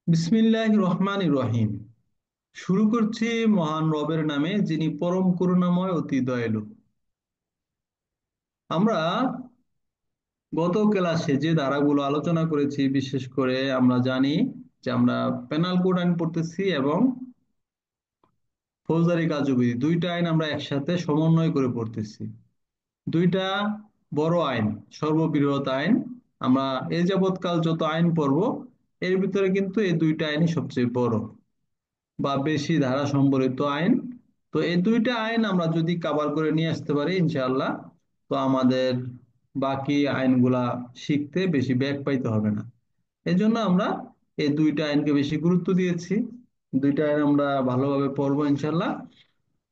বিসমিল্লাহির রহমানির রহিম। শুরু করছি মহান রবের নামে, যিনি পরম করুণাময় অতি দয়ালু। আমরা গত ক্লাসে যে ধারাগুলো আলোচনা করেছি, বিশেষ করে আমরা জানি যে আমরা পেনাল কোড আইন পড়তেছি এবং ফৌজদারি কার্যবিধি, দুইটা আইন আমরা একসাথে সমন্বয় করে পড়তেছি। দুইটা বড় আইন, সর্ববৃহৎ আইন। আমরা এ যাবৎকাল যত আইন পড়ব, এর ভিতরে কিন্তু এই দুইটা আইনই সবচেয়ে বড় বা বেশি ধারা সম্বলিত আইন। তো এই দুইটা আইন আমরা যদি কভার করে নিয়ে আসতে পারি ইনশাআল্লাহ, তো আমাদের বাকি আইনগুলা শিখতে বেশি ব্যাক পাইতে হবে না। এই জন্য আমরা এই দুইটা আইনকে বেশি গুরুত্ব দিয়েছি। দুইটা আইন আমরা ভালোভাবে পড়বো ইনশাআল্লাহ।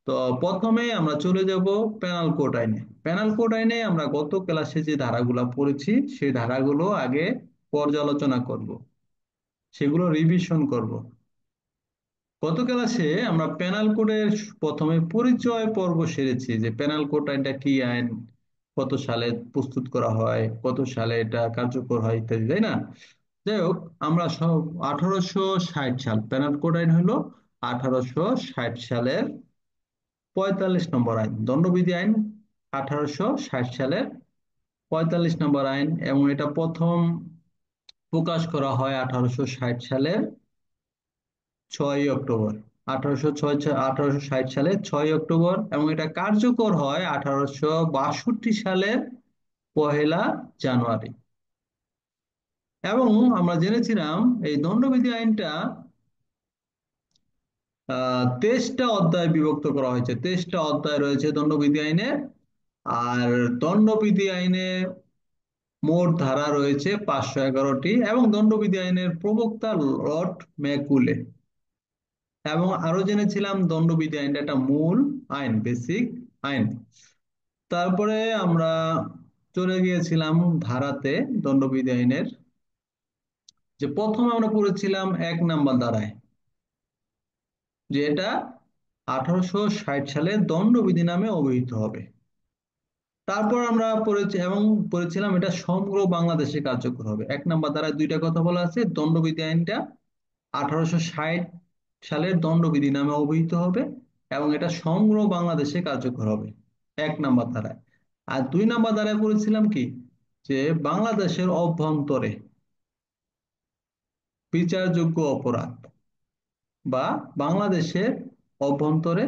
তো প্রথমে আমরা চলে যাব পেনাল কোড আইনে। পেনাল কোড আইনে আমরা গত ক্লাসে যে ধারাগুলা পড়েছি, সেই ধারাগুলো আগে পর্যালোচনা করব, সেগুলো রিভিশন করব। গত ক্লাসে আমরা পেনাল কোডের প্রথমে পরিচয় পর্ব সেরেছি, যে পেনাল কোড এটা কি আইন, কত সালে প্রস্তুত করা হয়, কত সালে এটা কার্যকর হয় ইত্যাদি, তাই না? যাই হোক, আমরা সব 1860 সাল পেনাল কোড আইন হলো 1860 সালের 45 নম্বর আইন, দণ্ডবিধি আইন 1860 সালের 45 নম্বর আইন। এবং এটা প্রথম প্রকাশ করা হয় 1860 সালের 6ই অক্টোবর। 1860 সালের 6ই অক্টোবর, এবং এটা কার্যকর হয় 1862 সালের 1লা জানুয়ারি। এবং আমরা জেনেছিলাম এই দণ্ডবিধি আইনটা 23টা অধ্যায় বিভক্ত করা হয়েছে। 23টা অধ্যায় রয়েছে দণ্ডবিধি আইনে। আর দণ্ডবিধি আইনে মোট ধারা রয়েছে 511টি, এবং দণ্ডবিধি আইনের প্রবক্তা লর্ড ম্যাকুলে। এবং আরো জেনেছিলাম দণ্ডবিধি আইনটা একটা মূল আইন, বেসিক আইন। তারপরে আমরা চলে গিয়েছিলাম ধারাতে, দণ্ডবিধি আইনের যে প্রথমে আমরা পড়েছিলাম 1 নম্বর ধারায়, যে এটা 1860 সালে দণ্ডবিধি নামে অভিহিত হবে। তারপর আমরা পড়েছি এবং পড়েছিলাম এটা সমগ্র বাংলাদেশে কার্যকর হবে। 1 নম্বর ধারায় দুইটা কথা বলা আছে, দণ্ডবিধি আইনটা 1860 সালের দণ্ডবিধি নামে অভিহিত হবে এবং এটা সমগ্র বাংলাদেশে কার্যকর হবে, 1 নম্বর ধারায়। আর 2 নম্বর ধারায় বলেছিলাম কি, যে বাংলাদেশের অভ্যন্তরে বিচারযোগ্য অপরাধ বা বাংলাদেশের অভ্যন্তরে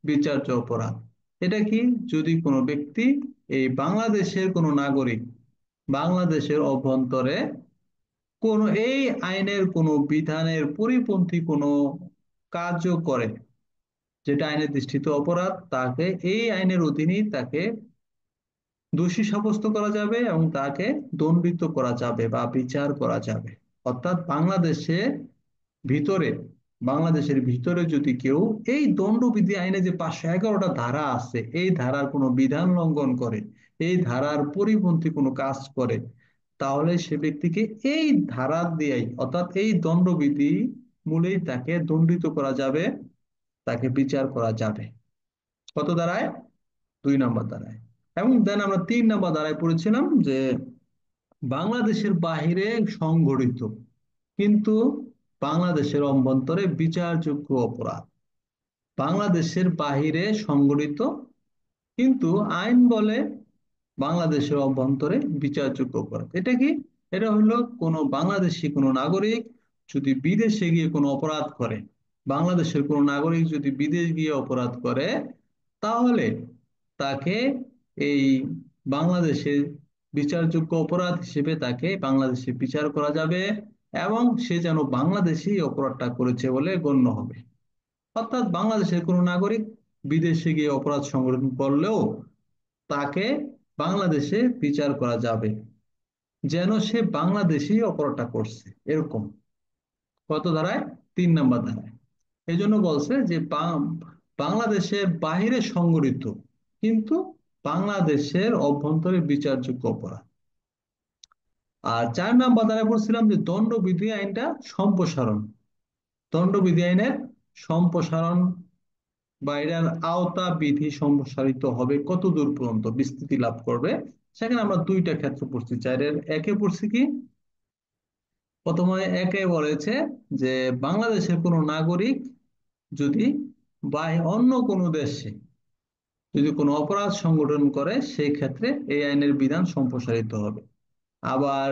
বিচার্য অপরাধ, এটা কি, যদি কোনো ব্যক্তি, এই বাংলাদেশের কোনো নাগরিক বাংলাদেশের অভ্যন্তরে কোন এই আইনের কোনো বিধানের পরিপন্থী কোনো কার্য করে, যেটা আইনের দৃষ্টিতে অপরাধ, তাকে এই আইনের অধীনেই তাকে দোষী সাব্যস্ত করা যাবে এবং তাকে দণ্ডিত করা যাবে বা বিচার করা যাবে। অর্থাৎ ভিতরে বাংলাদেশের ভিতরে যদি কেউ এই দণ্ডবিধি আইনে যে 511টা ধারা আছে, এই ধারার কোনো বিধান লঙ্ঘন করে, এই ধারার পরিপন্থী কোনো কাজ করে, তাহলে সে ব্যক্তিকে এই ধারা দিয়েই, অর্থাৎ এই দণ্ডবিধি মূলেই তাকে দণ্ডিত করা যাবে, তাকে বিচার করা যাবে। কত ধারায়? 2 নম্বর ধারায়। এবং দেন আমরা 3 নম্বর ধারায় পড়েছিলাম যে বাংলাদেশের বাহিরে সংঘটিত কিন্তু বাংলাদেশের অভ্যন্তরে বিচারযোগ্য অপরাধ। বাংলাদেশের বাহিরে সংঘটিত কিন্তু আইন বলে বাংলাদেশের অভ্যন্তরে বিচারযোগ্য অপরাধ। এটা কি? এটা হলো কোনো বাংলাদেশি কোনো নাগরিক যদি বিদেশে গিয়ে কোনো অপরাধ করে, বাংলাদেশের কোনো নাগরিক যদি বিদেশ গিয়ে অপরাধ করে, তাহলে তাকে এই বাংলাদেশে বিচারযোগ্য অপরাধ হিসেবে তাকে বাংলাদেশে বিচার করা যাবে এবং সে যেন বাংলাদেশেই অপরাধটা করেছে বলে গণ্য হবে। অর্থাৎ বাংলাদেশের কোনো নাগরিক বিদেশে গিয়ে অপরাধ সংঘটন করলেও তাকে বাংলাদেশে বিচার করা যাবে যেন সে বাংলাদেশেই অপরাধটা করছে, এরকম। কত ধারায়? 3 নম্বর ধারায়। এই জন্য বলছে যে বাংলাদেশের বাহিরে সংঘটিত কিন্তু বাংলাদেশের অভ্যন্তরে বিচারযোগ্য অপরাধ। আর 4 নম্বর ধারায় বলছিলাম যে দণ্ডবিধি আইনটা সম্প্রসারণ, দণ্ডবিধি আইনের সম্প্রসারণ বা এটার আওতা বিধি সম্প্রসারিত হবে কত দূর পর্যন্ত বিস্তৃতি লাভ করবে। সেখানে আমরা দুইটা ক্ষেত্র পড়ছি, চারের একে পড়ছি কি, প্রথমে একে বলেছে যে বাংলাদেশের কোনো নাগরিক যদি বা অন্য কোনো দেশে যদি কোনো অপরাধ সংগঠন করে সেই ক্ষেত্রে এই আইনের বিধান সম্প্রসারিত হবে। আবার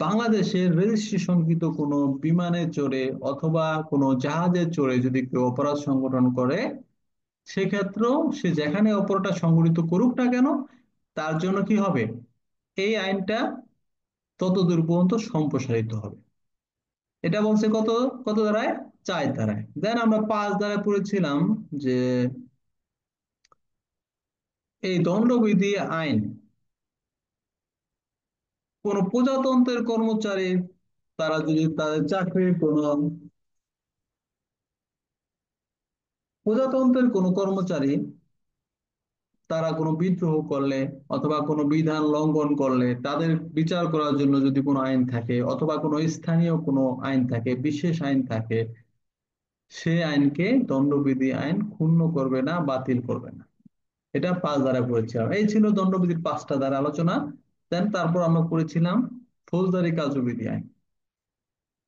বাংলাদেশের রেজিস্ট্রেশনকৃত কোনো বিমানে চড়ে অথবা কোনো জাহাজে চড়ে যদি কেউ অপরাধ সংগঠন করে, সেক্ষেত্রেও সে যেখানে অপরাধটা সংগঠিত করুক না কেন, তার জন্য কি হবে, এই আইনটা ততদূর পর্যন্ত সম্প্রসারিত হবে। এটা বলছে কত, কত ধারায়, 4 ধারায়। দেন আমরা 5 ধারায় পড়েছিলাম যে এই দণ্ডবিধি আইন কোন প্রজাতন্ত্রের কর্মচারী তারা যদি তাদের চাকরির কোন প্রজাতন্ত্রের কোন কর্মচারী তারা কোনো বিদ্রোহ করলে অথবা কোনো বিধান লঙ্ঘন করলে তাদের বিচার করার জন্য যদি কোনো আইন থাকে অথবা কোনো স্থানীয় কোনো আইন থাকে, বিশেষ আইন থাকে, সে আইনকে দণ্ডবিধি আইন ক্ষুণ্ণ করবে না, বাতিল করবে না। এটা 5 ধারায় পড়েছিলাম। এই ছিল দণ্ডবিধির 5টা ধারা আলোচনা। দেন তারপর আমরা পড়েছিলাম ফৌজদারি কার্যবিধি আইন।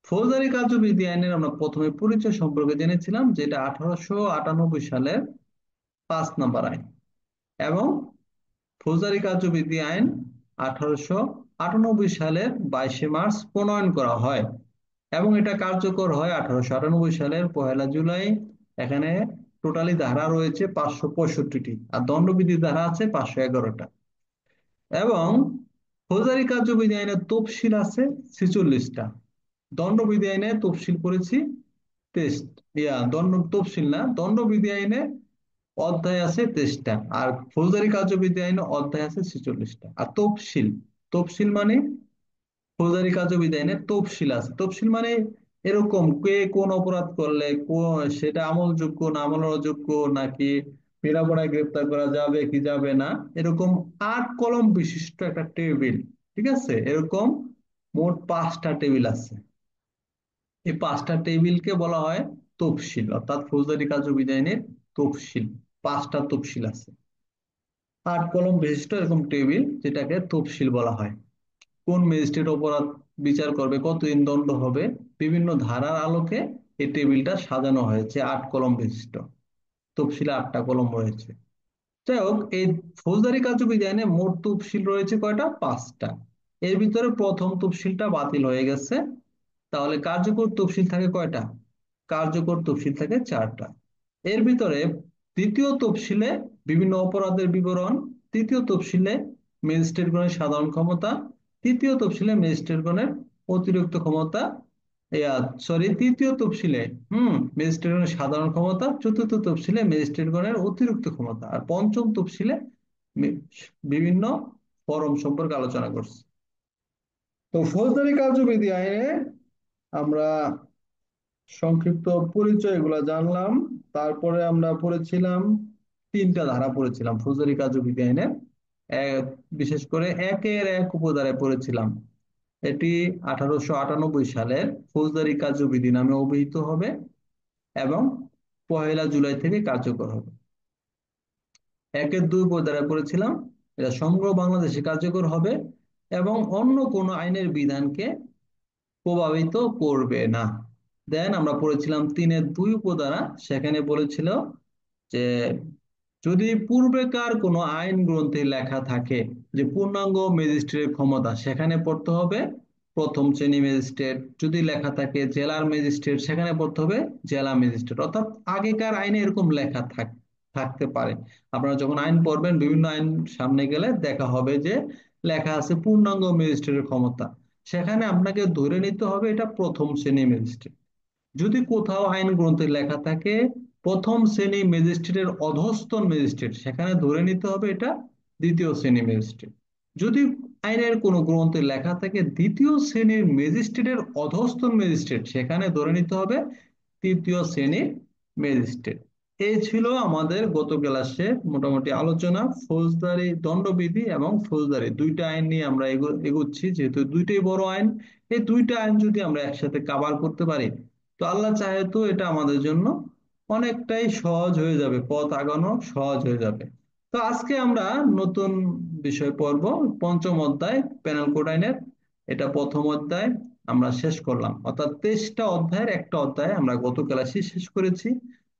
ফৌজদারি কার্যবিধি আইনের আমরা প্রথমে পরিচয় সম্পর্কে জেনেছিলাম, যেটা 1898 সালের 5 নম্বর আইন। এবং ফৌজদারি কার্যবিধি আইন 1898 সালের 22শে মার্চ প্রণয়ন করা হয় এবং এটা কার্যকর হয় 1898 সালের 1লা জুলাই। এখানে টোটালি ধারা রয়েছে 565টি আর দণ্ডবিধি ধারা আছে 511টা। এবং ফৌজদারি কার্যবিধি আইনের তফসিল আছে 46টা। দণ্ডবিধি আইনে তফসিল করেছি 23, দণ্ড তফসিল না, দণ্ডবিধি আইনে অধ্যায় আছে 23টা, আর ফৌজদারি কার্যবিধি আইনে অধ্যায় আছে 46টা। আর তফসিল, তফসিল মানে ফৌজদারি কার্যবিধি আইনে তফসিল আছে। তফসিল মানে এরকম কে কোন অপরাধ করলে সেটা আমলযোগ্য না আমল অযোগ্য, নাকি বিনা গ্রেপ্তার করা যাবে কি যাবে না, এরকম 8 কলম বিশিষ্ট একটা টেবিল। ঠিক আছে, এরকম মোট 5টা টেবিল আছে। এই 5টা টেবিলকে বলা হয় তফসিল, অর্থাৎ ফৌজদারি কার্যবিধি আইনের তফসিল। 5টা তফসিল আছে, 8 কলম বিশিষ্ট এরকম টেবিল, যেটাকে তফসিল বলা হয়। কোন ম্যাজিস্ট্রেট অপরাধ বিচার করবে, কতদিন দণ্ড হবে, বিভিন্ন ধারার আলোকে এই টেবিলটা সাজানো হয়েছে 8 কলম বিশিষ্ট। তফসিলে 8টা কলম রয়েছে। যাই হোক, এই ফৌজদারি কার্যবিধি আইনে মোট তফসিল রয়েছে কয়টা, 5টা। এর ভিতরে প্রথম তফসিলটা বাতিল হয়ে গেছে। তাহলে কার্যকর তফসিল থাকে কয়টা, কার্যকর তফসিল থাকে 4টা। এর ভিতরে দ্বিতীয় তফসিলে বিভিন্ন অপরাধের বিবরণ, তৃতীয় তফসিলে ম্যাজিস্ট্রেটগণের সাধারণ ক্ষমতা, তৃতীয় তফসিলে ম্যাজিস্ট্রেটগণের অতিরিক্ত ক্ষমতা, তৃতীয় তফসিলে ম্যাজিস্ট্রেটগণের সাধারণ ক্ষমতা, চতুর্থ তফসিলে ম্যাজিস্ট্রেটগণের অতিরিক্ত ক্ষমতা, আর পঞ্চম তফসিলে বিভিন্ন ফরম সম্পর্কে আলোচনা করছে। তো ফৌজদারি কার্যবিধি আইনে আমরা সংক্ষিপ্ত পরিচয় এগুলা জানলাম। তারপরে আমরা পড়েছিলাম 3টা ধারা পড়েছিলাম ফৌজদারি কার্যবিধি আইনে। বিশেষ করে 1-এর 1 উপধারায় পড়েছিলাম। এটি 1898 সালের ফৌজদারি কার্যবিধি নামে অভিহিত হবে এবং 1লা জুলাই থেকে কার্যকর হবে। 1-এর 2 উপধারায় পড়েছিলাম, এটা সমগ্র বাংলাদেশে কার্যকর হবে এবং অন্য কোনো আইনের বিধানকে প্রভাবিত করবে না। দেন আমরা পড়েছিলাম 3-এর 2 উপধারা, সেখানে বলেছিল যে যদি পূর্বেকার কোনো আইন গ্রন্থে লেখা থাকে যে পূর্ণাঙ্গ ম্যাজিস্ট্রেটের ক্ষমতা, সেখানে পড়তে হবে প্রথম শ্রেণী ম্যাজিস্ট্রেট। যদি লেখা থাকে জেলার ম্যাজিস্ট্রেট, সেখানে পড়তে হবে জেলা ম্যাজিস্ট্রেট। অর্থাৎ আগেকার আইনে এরকম লেখা থাকতে পারে। আপনারা যখন আইন পড়বেন, বিভিন্ন আইন সামনে গেলে দেখা হবে যে লেখা আছে পূর্ণাঙ্গ ম্যাজিস্ট্রেটের ক্ষমতা, সেখানে আপনাকে ধরে নিতে হবে এটা প্রথম শ্রেণী ম্যাজিস্ট্রেট। যদি কোথাও আইন গ্রন্থে লেখা থাকে প্রথম শ্রেণী ম্যাজিস্ট্রেটের অধস্তন ম্যাজিস্ট্রেট, সেখানে ধরে নিতে হবে এটা দ্বিতীয় শ্রেণী ম্যাজিস্ট্রেট। যদি আইনের কোনো গ্রন্থে লেখা থাকে দ্বিতীয় শ্রেণীর ম্যাজিস্ট্রেটের অধস্তন ম্যাজিস্ট্রেট, সেখানে ধরে নিতে হবে তৃতীয় শ্রেণীর ম্যাজিস্ট্রেট। এই ছিল আমাদের গত ক্লাসে মোটামুটি আলোচনা। ফৌজদারি দণ্ডবিধি এবং ফৌজদারি 2টা আইন নিয়ে আমরা এগোচ্ছি, যেহেতু 2টাই বড় আইন। এই 2টা আইন যদি আমরা একসাথে কাভার করতে পারি, তো আল্লাহ চাহে তো এটা আমাদের জন্য অনেকটাই সহজ হয়ে যাবে, পথ আগানো সহজ হয়ে যাবে। তো আজকে আমরা নতুন বিষয় পড়ব, 5ম অধ্যায় পেনাল কোড আইনের। এটা প্রথম অধ্যায়। আমরা শেষ করলাম, অর্থাৎ 23টা অধ্যায়ের একটা অধ্যায় আমরা গত ক্লাসে শেষ করেছি।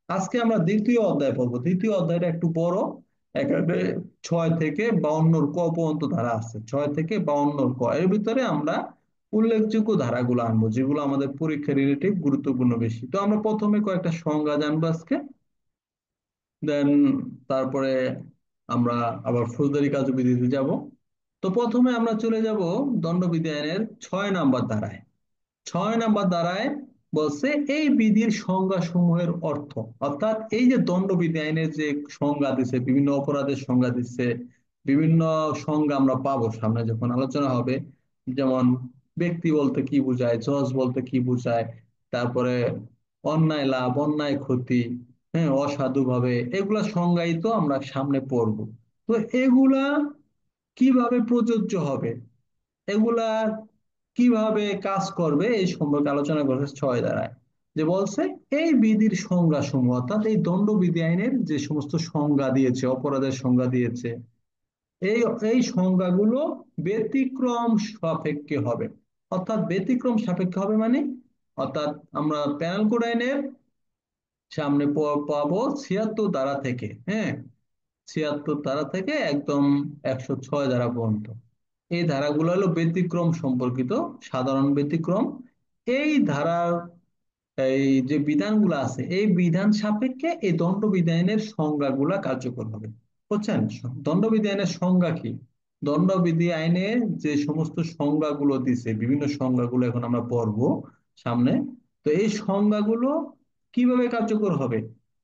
আজকে আমরা দ্বিতীয় অধ্যায় পড়বো। দ্বিতীয় অধ্যায়টা একটু বড়, এখানে 6 থেকে 52 ক পর্যন্ত ধারা আছে। 6 থেকে 52 ক এর ভিতরে আমরা উল্লেখযোগ্য ধারাগুলো আনবো, যেগুলো আমাদের পরীক্ষা রিলেটিভ গুরুত্বপূর্ণ বেশি। তো আমরা প্রথমে কয়েকটা সংজ্ঞা জানবো আজকে, দেন তারপরে আমরা আবার ফৌজদারি কার্যবিধিতে যাব। তো প্রথমে আমরা চলে যাব দণ্ডবিধি আইনের 6 নম্বর ধারায়। 6 নম্বর ধারায় বলছে এই বিধির সংজ্ঞা সমূহের অর্থ। অর্থাৎ এই যে দণ্ডবিধি আইনের যে সংজ্ঞা দিচ্ছে, বিভিন্ন অপরাধের সংজ্ঞা দিচ্ছে, বিভিন্ন সংজ্ঞা আমরা পাবো সামনে যখন আলোচনা হবে। যেমন ব্যক্তি বলতে কি বোঝায়, জজ বলতে কি বোঝায়, তারপরে অন্যায় লাভ, অন্যায় ক্ষতি, হ্যাঁ, অসাধু ভাবে, এগুলা সংজ্ঞায়িত আমরা সামনে পড়বো। তো এগুলা কিভাবে প্রযোজ্য হবে, এগুলা কিভাবে কাজ করবে, এই সম্পর্কে আলোচনা করেছে 6 ধারায়। যে বলছে এই বিধির সংজ্ঞা সমূহ, অর্থাৎ এই দণ্ডবিধি আইনের যে সমস্ত সংজ্ঞা দিয়েছে, অপরাধের সংজ্ঞা দিয়েছে, এই এই সংজ্ঞাগুলো ব্যতিক্রম সাপেক্ষে হবে। অর্থাৎ ব্যতিক্রম সাপেক্ষে হবে মানে, অর্থাৎ আমরা প্যানেল কোড আইনের সামনে পাবো 76 ধারা থেকে, হ্যাঁ, 76 ধারা থেকে একদম 106 ধারা পর্যন্ত। এই ধারাগুলো হলো ব্যতিক্রম সম্পর্কিত, সাধারণ ব্যতিক্রম। এই ধারার এই যে বিধানগুলো আছে, এই বিধান সাপেক্ষে এই দণ্ডবিধি আইনের সংজ্ঞাগুলা কার্যকর হবে। বুঝছেন? দণ্ডবিধি আইনের সংজ্ঞা কি? দণ্ডবিধি আইনে যে সমস্ত সংজ্ঞাগুলো দিছে, বিভিন্ন সংজ্ঞাগুলো এখন আমরা পড়বো সামনে। তো এই সংজ্ঞাগুলো কিভাবে কার্যকর হবে?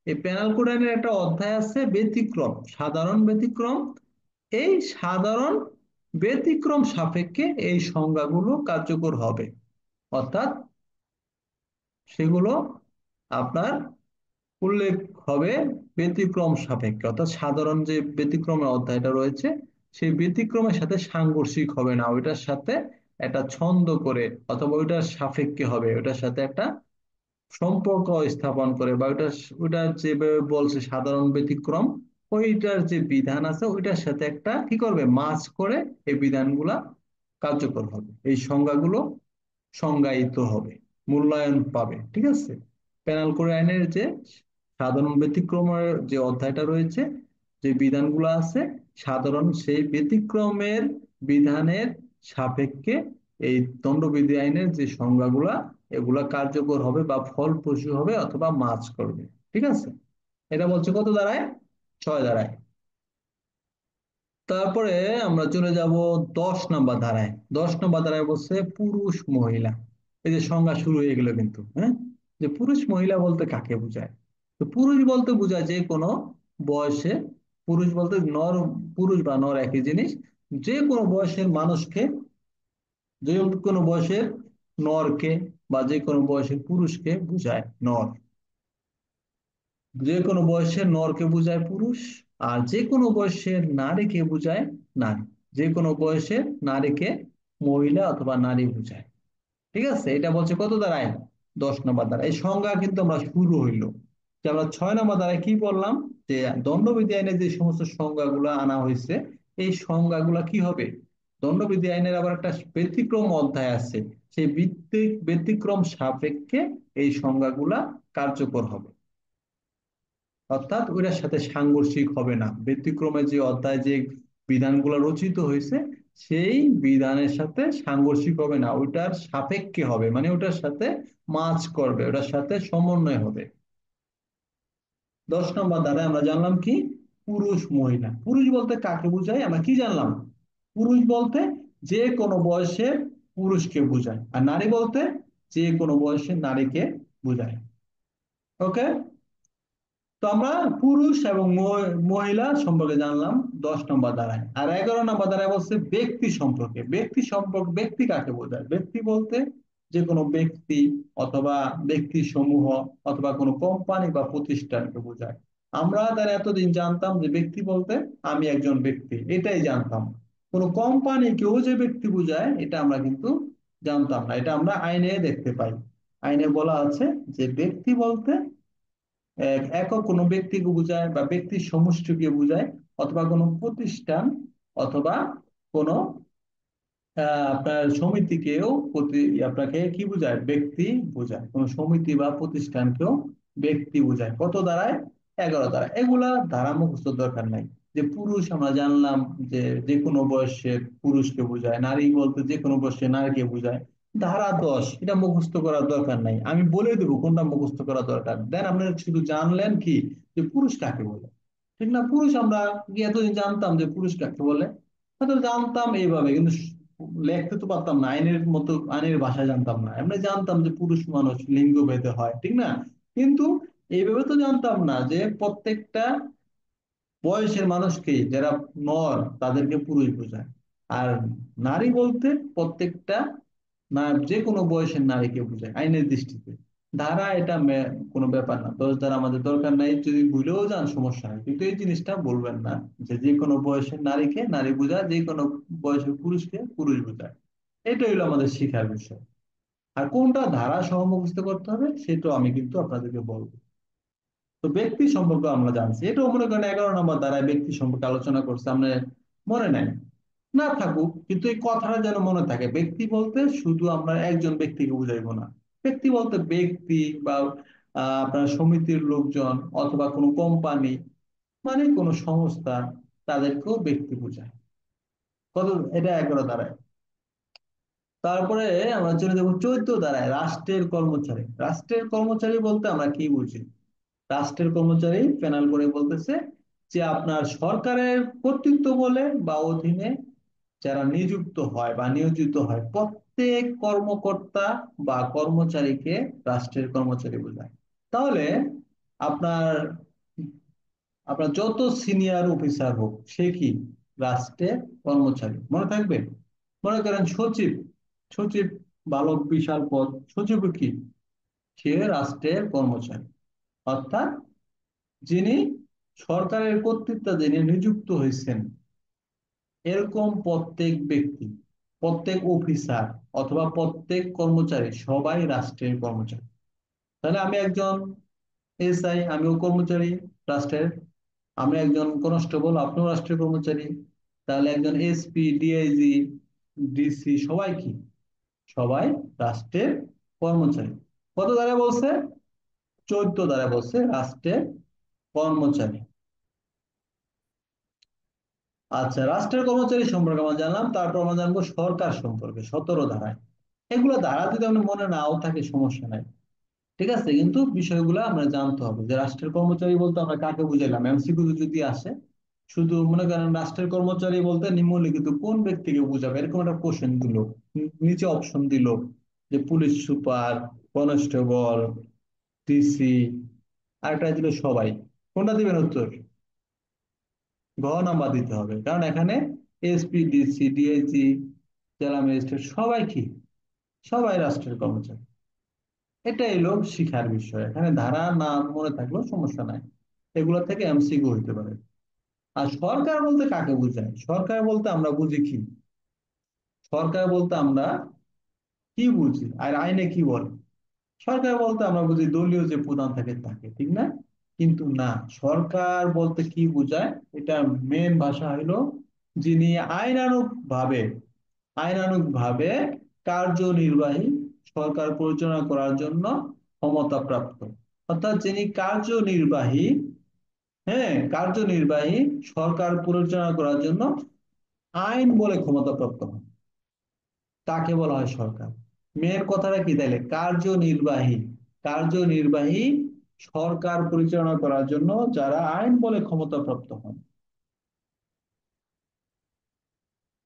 এই পেনাল কোড আইনের একটা অধ্যায় আছে ব্যতিক্রম, সাধারণ ব্যতিক্রম। এই সাধারণ ব্যতিক্রম সাপেক্ষে এই সংজ্ঞাগুলো কার্যকর হবে। অর্থাৎ সেগুলো আপনার উল্লেখ হবে ব্যতিক্রম সাপেক্ষে। অর্থাৎ সাধারণ যে ব্যতিক্রমের অধ্যায়টা রয়েছে, সেই ব্যতিক্রমের সাথে সাংঘর্ষিক হবে না, ওইটার সাথে একটা ছন্দ করে অথবা ওইটার সাপেক্ষে হবে, ওইটার সাথে একটা সম্পর্ক স্থাপন করে, বা ওইটার যেভাবে বলছে সাধারণ ব্যতিক্রম, ওইটার যে বিধান আছে ওইটার সাথে একটা কি করবে, মাছ করে এই বিধানগুলা কার্যকর হবে, এই সংজ্ঞাগুলো সংজ্ঞায়িত হবে, মূল্যায়ন পাবে। ঠিক আছে? পেনাল কোড আইনের যে সাধারণ ব্যতিক্রমের যে অধ্যায়টা রয়েছে, যে বিধানগুলো আছে, সাধারণ সেই ব্যতিক্রমের বিধানের সাপেক্ষে এই দণ্ডবিধি আইনের যে সংজ্ঞাগুলা, এগুলা কার্যকর হবে বা ফলপ্রসূ হবে অথবা মাছ করবে। ঠিক আছে? এটা বলছে কত দাঁড়ায়? 6 ধারায়। তারপরে আমরা চলে যাব 10 নম্বর ধারায়। 10 নম্বর ধারায় বলছে পুরুষ মহিলা। এই যে সংজ্ঞা শুরু হয়ে গেল কিন্তু, হ্যাঁ, যে পুরুষ মহিলা বলতে কাকে বোঝায়? তো পুরুষ বলতে বোঝায় যে কোনো বয়সে, পুরুষ বলতে নর, পুরুষ বা নর একই জিনিস, যে কোনো বয়সের মানুষকে, যে কোনো বয়সের নরকে, বা যে কোনো বয়সের পুরুষকে বোঝায় নর। যে কোনো বয়সের নরকে বোঝায় পুরুষ, আর যে কোনো বয়সের নারীকে বোঝায় নারী। যে কোনো বয়সের নারীকে মহিলা অথবা নারী বোঝায়। ঠিক আছে? এটা বলছে কত দ্বারায়? 10 নম্বর দ্বারা। এই সংজ্ঞা কিন্তু আমরা শুরু হইলো, যে আমরা 6 নম্বর দ্বারায় কি বললাম, যে দণ্ডবিধি আইনে যে সমস্ত সংজ্ঞাগুলো আনা হয়েছে, এই সংজ্ঞাগুলা কি হবে? দণ্ডবিধি আইনের আবার একটা ব্যতিক্রম অধ্যায় আছে, সেই ব্যতিক্রম সাপেক্ষে এই সংজ্ঞাগুলা কার্যকর হবে। অর্থাৎ ওইটার সাথে সাংঘর্ষিক হবে না। ব্যতিক্রমে যে অধ্যায় যে বিধানগুলো রচিত হয়েছে, সেই বিধানের সাথে সাংঘর্ষিক হবে না, ওইটার সাপেক্ষে হবে, মানে ওটার সাথে মাছ করবে, ওটার সাথে সমন্বয় হবে। 10 নম্বর দ্বারা আমরা জানলাম কি, পুরুষ মহিলা। পুরুষ বলতে কাকে বোঝায় আমরা কি জানলাম? পুরুষ বলতে যে কোনো বয়সের পুরুষকে বোঝায়, আর নারী বলতে যে কোনো বয়সের নারীকে বোঝায়। ওকে? তো আমরা পুরুষ এবং মহিলা সম্পর্কে জানলাম 10 নম্বর দ্বারায়। আর 11 নম্বর দ্বারায় বলছে ব্যক্তি সম্পর্কে। ব্যক্তি সম্পর্ক, ব্যক্তি কাকে বোঝায়? ব্যক্তি বলতে যে কোনো ব্যক্তি অথবা ব্যক্তি সমূহ অথবা কোনো কোম্পানি বা প্রতিষ্ঠানকে বোঝায়। আমরা তার এতদিন জানতাম যে ব্যক্তি বলতে আমি একজন ব্যক্তি, এটাই জানতাম। কোনো কোম্পানি কেউ যে ব্যক্তি বোঝায় এটা আমরা কিন্তু জানতাম না। এটা আমরা আইনে দেখতে পাই। আইনে বলা আছে যে ব্যক্তি বলতে একক কোনো ব্যক্তিকে বোঝায় বা ব্যক্তির সমষ্টিকে বোঝায়, অথবা কোনো প্রতিষ্ঠান অথবা কোনো আপনার সমিতিকেও আপনাকে কি বোঝায়? ব্যক্তি বোঝায়। কোন সমিতি বা প্রতিষ্ঠানকেও ব্যক্তি বোঝায়। কত দ্বারায়? 11 দ্বারা। এগুলা ধারা মুখস্থ দরকার নাই। যে পুরুষ আমরা জানলাম যে যে কোনো বয়সের পুরুষকে বোঝায়, নারী বলতে যে কোনো বয়সে নারীকে বোঝায়। ধারা 10 এটা মুখস্থ করার দরকার নাই, আমি বলে দেবো কোনটা মুখস্থ করা দরকার। দেন আপনারা শুধু জানলেন কি যে পুরুষ কাকে বলে। ঠিক না? পুরুষ আমরা কি এতদিন জানতাম যে পুরুষ কাকে বলে? হয়তো জানতাম এইভাবে, কিন্তু লিখতে তো পারতাম না, আইনের মতো আইনের ভাষা জানতাম না। এমনি জানতাম যে পুরুষ মানুষ লিঙ্গ ভেদে হয়, ঠিক না? কিন্তু এইভাবে তো জানতাম না যে প্রত্যেকটা বয়সের মানুষকে, যারা নর তাদেরকে পুরুষ বোঝায়। আর নারী বলতে প্রত্যেকটা না, যে কোনো বয়সের নারীকে বোঝায় আইনের দৃষ্টিতে। ধারা এটা কোনো ব্যাপার না, 10 ধারা আমাদের দরকার নাই। যদি ভুলেও যান সমস্যা নেই, কিন্তু এই জিনিসটা বলবেন না যে যে কোনো বয়সের নারীকে নারী বোঝায়, যে কোনো বয়সের পুরুষকে পুরুষ বোঝায়। এটা হলো আমাদের শিখার বিষয়। আর কোনটা ধারা সহ মুখস্থ করতে হবে সেটাও আমি কিন্তু আপনাদেরকে বলবো। তো ব্যক্তি সম্পর্কে আমরা জানছি, এটাও মনে করেন 11 নম্বর ধারায় ব্যক্তি সম্পর্কে আলোচনা করছে, আমরা মনে নাই না থাকুক, কিন্তু এই কথাটা যেন মনে থাকে। ব্যক্তি বলতে শুধু আমরা একজন ব্যক্তিকে বুঝাইবো না। ব্যক্তি বলতে ব্যক্তি বা আপনার সমিতির লোকজন অথবা কোনো কোম্পানি, মানে কোনো সংস্থা, তাদেরকেও ব্যক্তি বোঝায়। কত? এটা 11 ধারায়। তারপরে আমরা চলে যাবো 14 ধারায়, রাষ্ট্রের কর্মচারী। রাষ্ট্রের কর্মচারী বলতে আমরা কি বুঝি? রাষ্ট্রের কর্মচারী প্যানেল করে বলতেছে যে আপনার সরকারের কর্তৃত্ব বলে বা অধীনে যারা নিযুক্ত হয় বা নিয়োজিত হয় প্রত্যেক কর্মকর্তা বা কর্মচারীকে রাষ্ট্রের কর্মচারী বোঝায়। তাহলে আপনার আপনার যত সিনিয়র অফিসার হোক সে কি? রাষ্ট্রের কর্মচারী। মনে থাকবে? মনে করেন সচিব। সচিব ভালো বিশাল পদ, সচিব কি? সে রাষ্ট্রের কর্মচারী। অর্থাৎ যিনি সরকারের কর্তৃত্বাধীনে নিযুক্ত হয়েছেন, এরকম প্রত্যেক ব্যক্তি, প্রত্যেক অফিসার অথবা প্রত্যেক কর্মচারী সবাই রাষ্ট্রের কর্মচারী। তাহলে আমি একজন এসআই, আমিও কর্মচারী রাষ্ট্রের। আমি একজন কনস্টেবল, আপনিও রাষ্ট্রের কর্মচারী। তাহলে একজন এসপি, ডিআইজি, ডিসি সবাই কি? সবাই রাষ্ট্রের কর্মচারী। কত ধারা বলছে? 14 ধারা বলছে রাষ্ট্রের কর্মচারী। আচ্ছা, রাষ্ট্রের কর্মচারী সম্পর্কে আমরা জানলাম, তারপর আমরা জানবো সরকার সম্পর্কে 17 ধারায়। এগুলো ধারা যদি আমরা মনে নাও থাকে সমস্যা নাই, ঠিক আছে, কিন্তু বিষয়গুলো আমরা জানতে হবে যে রাষ্ট্রের কর্মচারী বলতে আমরা কাকে বুঝাইলাম। এমসিকিউ যদি আসে, শুধু মনে করেন রাষ্ট্রের কর্মচারী বলতে নিম্নলিখিত কোন ব্যক্তিকে বোঝাবে, এরকম একটা কোশ্চেন দিল, নিচে অপশন দিল যে পুলিশ সুপার, কনস্টেবল, ডিসি, আর একটা দিল সবাই। কোনটা দিবেন উত্তর? ঘ নাম্বার দিতে হবে, কারণ এখানে এসপি, ডিসি, ডিআইজি, জেলা ম্যাজিস্ট্রেট সবাই কি? সবাই রাষ্ট্রের কর্মচারী। এটা এলো শিখার বিষয়। এখানে ধারা না মনে থাকলেও সমস্যা নাই, এগুলো থেকে এমসিকিউ হইতে পারে। আর সরকার বলতে কাকে বোঝায়? সরকার বলতে আমরা বুঝি কি? সরকার বলতে আমরা কি বুঝি আর আইনে কি বলে? সরকার বলতে আমরা বুঝি দলীয় যে প্রধান থাকে তাকে, ঠিক না? কিন্তু না, সরকার বলতে কি বোঝায়? এটা মেন ভাষা হলো যিনি আইনানুগ ভাবে, আইনানুগ ভাবে কার্যনির্বাহী, সরকার পরিচালনা করার জন্য ক্ষমতাপ্রাপ্ত। অর্থাৎ যিনি কার্যনির্বাহী, হ্যাঁ কার্যনির্বাহী, সরকার পরিচালনা করার জন্য আইন বলে ক্ষমতাপ্রাপ্ত হন, তাকে বলা হয় সরকার। মেয়ের কথাটা কি তাইলে? কার্যনির্বাহী। কার্যনির্বাহী, সরকার পরিচালনা করার জন্য যারা আইন বলে ক্ষমতাপ্রাপ্ত হন।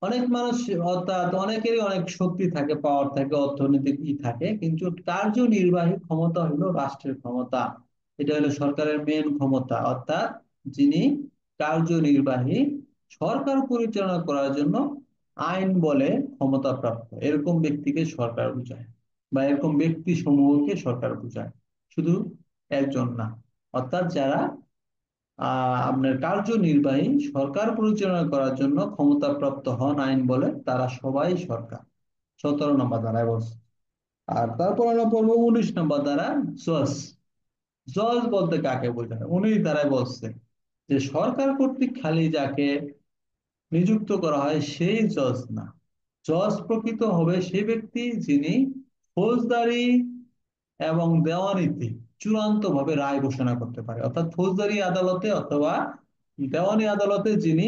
অনেক মানুষ, অর্থাৎ অনেকেরই অনেক শক্তি থাকে, পাওয়ার থাকে, অর্থনৈতিক থাকে, কিন্তু কার্যনির্বাহী ক্ষমতা হলো রাষ্ট্রের ক্ষমতা। এটা হলো সরকারের মেন ক্ষমতা। অর্থাৎ যিনি কার্যনির্বাহী, সরকার পরিচালনা করার জন্য আইন বলে ক্ষমতাপ্রাপ্ত, এরকম ব্যক্তিকে সরকার বোঝায়, বা এরকম ব্যক্তি সমূহকে সরকার বোঝায়, শুধু একজন না। অর্থাৎ যারা আপনার কার্যনির্বাহী, সরকার পরিচালনা করার জন্য ক্ষমতাপ্রাপ্ত হন আইন বলে, তারা সবাই সরকার। 17 নম্বর ধারায় বলছে। আর তারপর আমরা পড়বো 19 নম্বর ধারা, জজ। জজ বলতে কাকে বোঝায়? 19 ধারায় বলছে যে সরকার কর্তৃক খালি যাকে নিযুক্ত করা হয় সেই জজ না। জজ প্রকৃত হবে সেই ব্যক্তি যিনি ফৌজদারি এবং দেওয়ানিতে চূড়ান্ত ভাবে রায় ঘোষণা করতে পারে, অর্থাৎ ফৌজদারি আদালতে অথবা দেওয়ানি আদালতে যিনি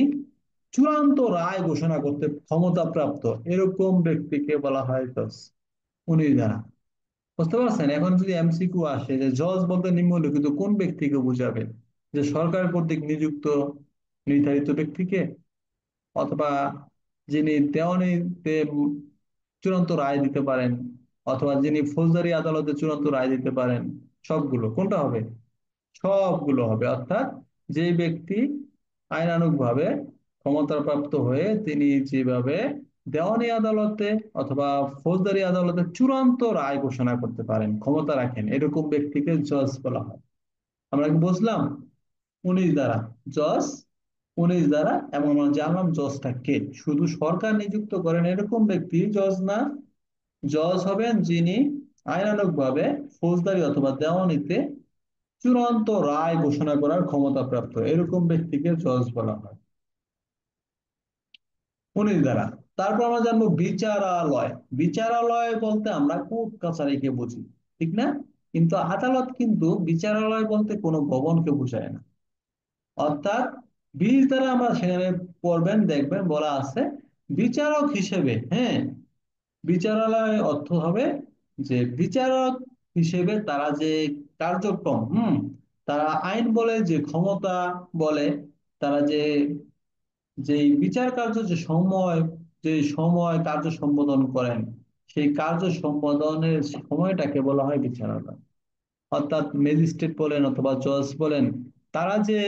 চূড়ান্ত রায় ঘোষণা করতে ক্ষমতা প্রাপ্ত, এরকম ব্যক্তিকে বলা হয় জজ। 19 ধারা। বুঝতে পারছেন? এখন যদি এমসিকিউ আসে যে জজ বলতে নিম্নলিখিত কোন ব্যক্তিকে বোঝাবে, যে সরকার কর্তৃক নিযুক্ত নির্ধারিত ব্যক্তিকে, অথবা যিনি দেওয়ানিতে চূড়ান্ত রায় দিতে পারেন, অথবা যিনি ফৌজদারি আদালতে চূড়ান্ত রায় দিতে পারেন, সবগুলো কোনটা হবে? সবগুলো হবে। অর্থাৎ যে ব্যক্তি আইনানুগ ভাবে ক্ষমতাপ্রাপ্ত হয়ে তিনি যেভাবে দেওয়ানি আদালতে অথবা ফৌজদারি আদালতে চূড়ান্ত রায় ঘোষণা করতে পারেন, ক্ষমতা রাখেন, এরকম ব্যক্তিকে জজ বলা হয়। আমরা কি বুঝলাম? 19 দ্বারা জজ, 19 দ্বারা। এবং আমরা জানলাম জজটা কে। শুধু সরকার নিযুক্ত করেন এরকম ব্যক্তি জজ না। জজ হবেন যিনি আইনানুগ ভাবে ফৌজদারি অথবা দেওয়ানিতে চূড়ান্ত রায় ঘোষণা করার ক্ষমতা প্রাপ্ত, এরকম ব্যক্তিকে জজ বলা হয়। 19 দ্বারা। তারপর আমরা জানবো বিচারালয়। বিচারালয় বলতে আমরা কোর্ট কাছারিকে বুঝি, ঠিক না? কিন্তু আদালত কিন্তু বিচারালয় বলতে কোনো ভবনকে বোঝায় না। অর্থাৎ 20 দ্বারা আমরা সেখানে পড়বেন, দেখবেন বলা আছে বিচারক হিসেবে, হ্যাঁ, বিচারালয় অর্থ হবে যে বিচারক হিসেবে তারা যে কার্যক্রম, তারা আইন বলে যে ক্ষমতা বলে, তারা যে যে বিচার কার্য যে সময় কার্য সম্পাদন করেন, সেই কার্য সম্পাদনের সময়টাকে বলা হয় বিচারালয়। অর্থাৎ ম্যাজিস্ট্রেট বলেন অথবা জজ বলেন, তারা যে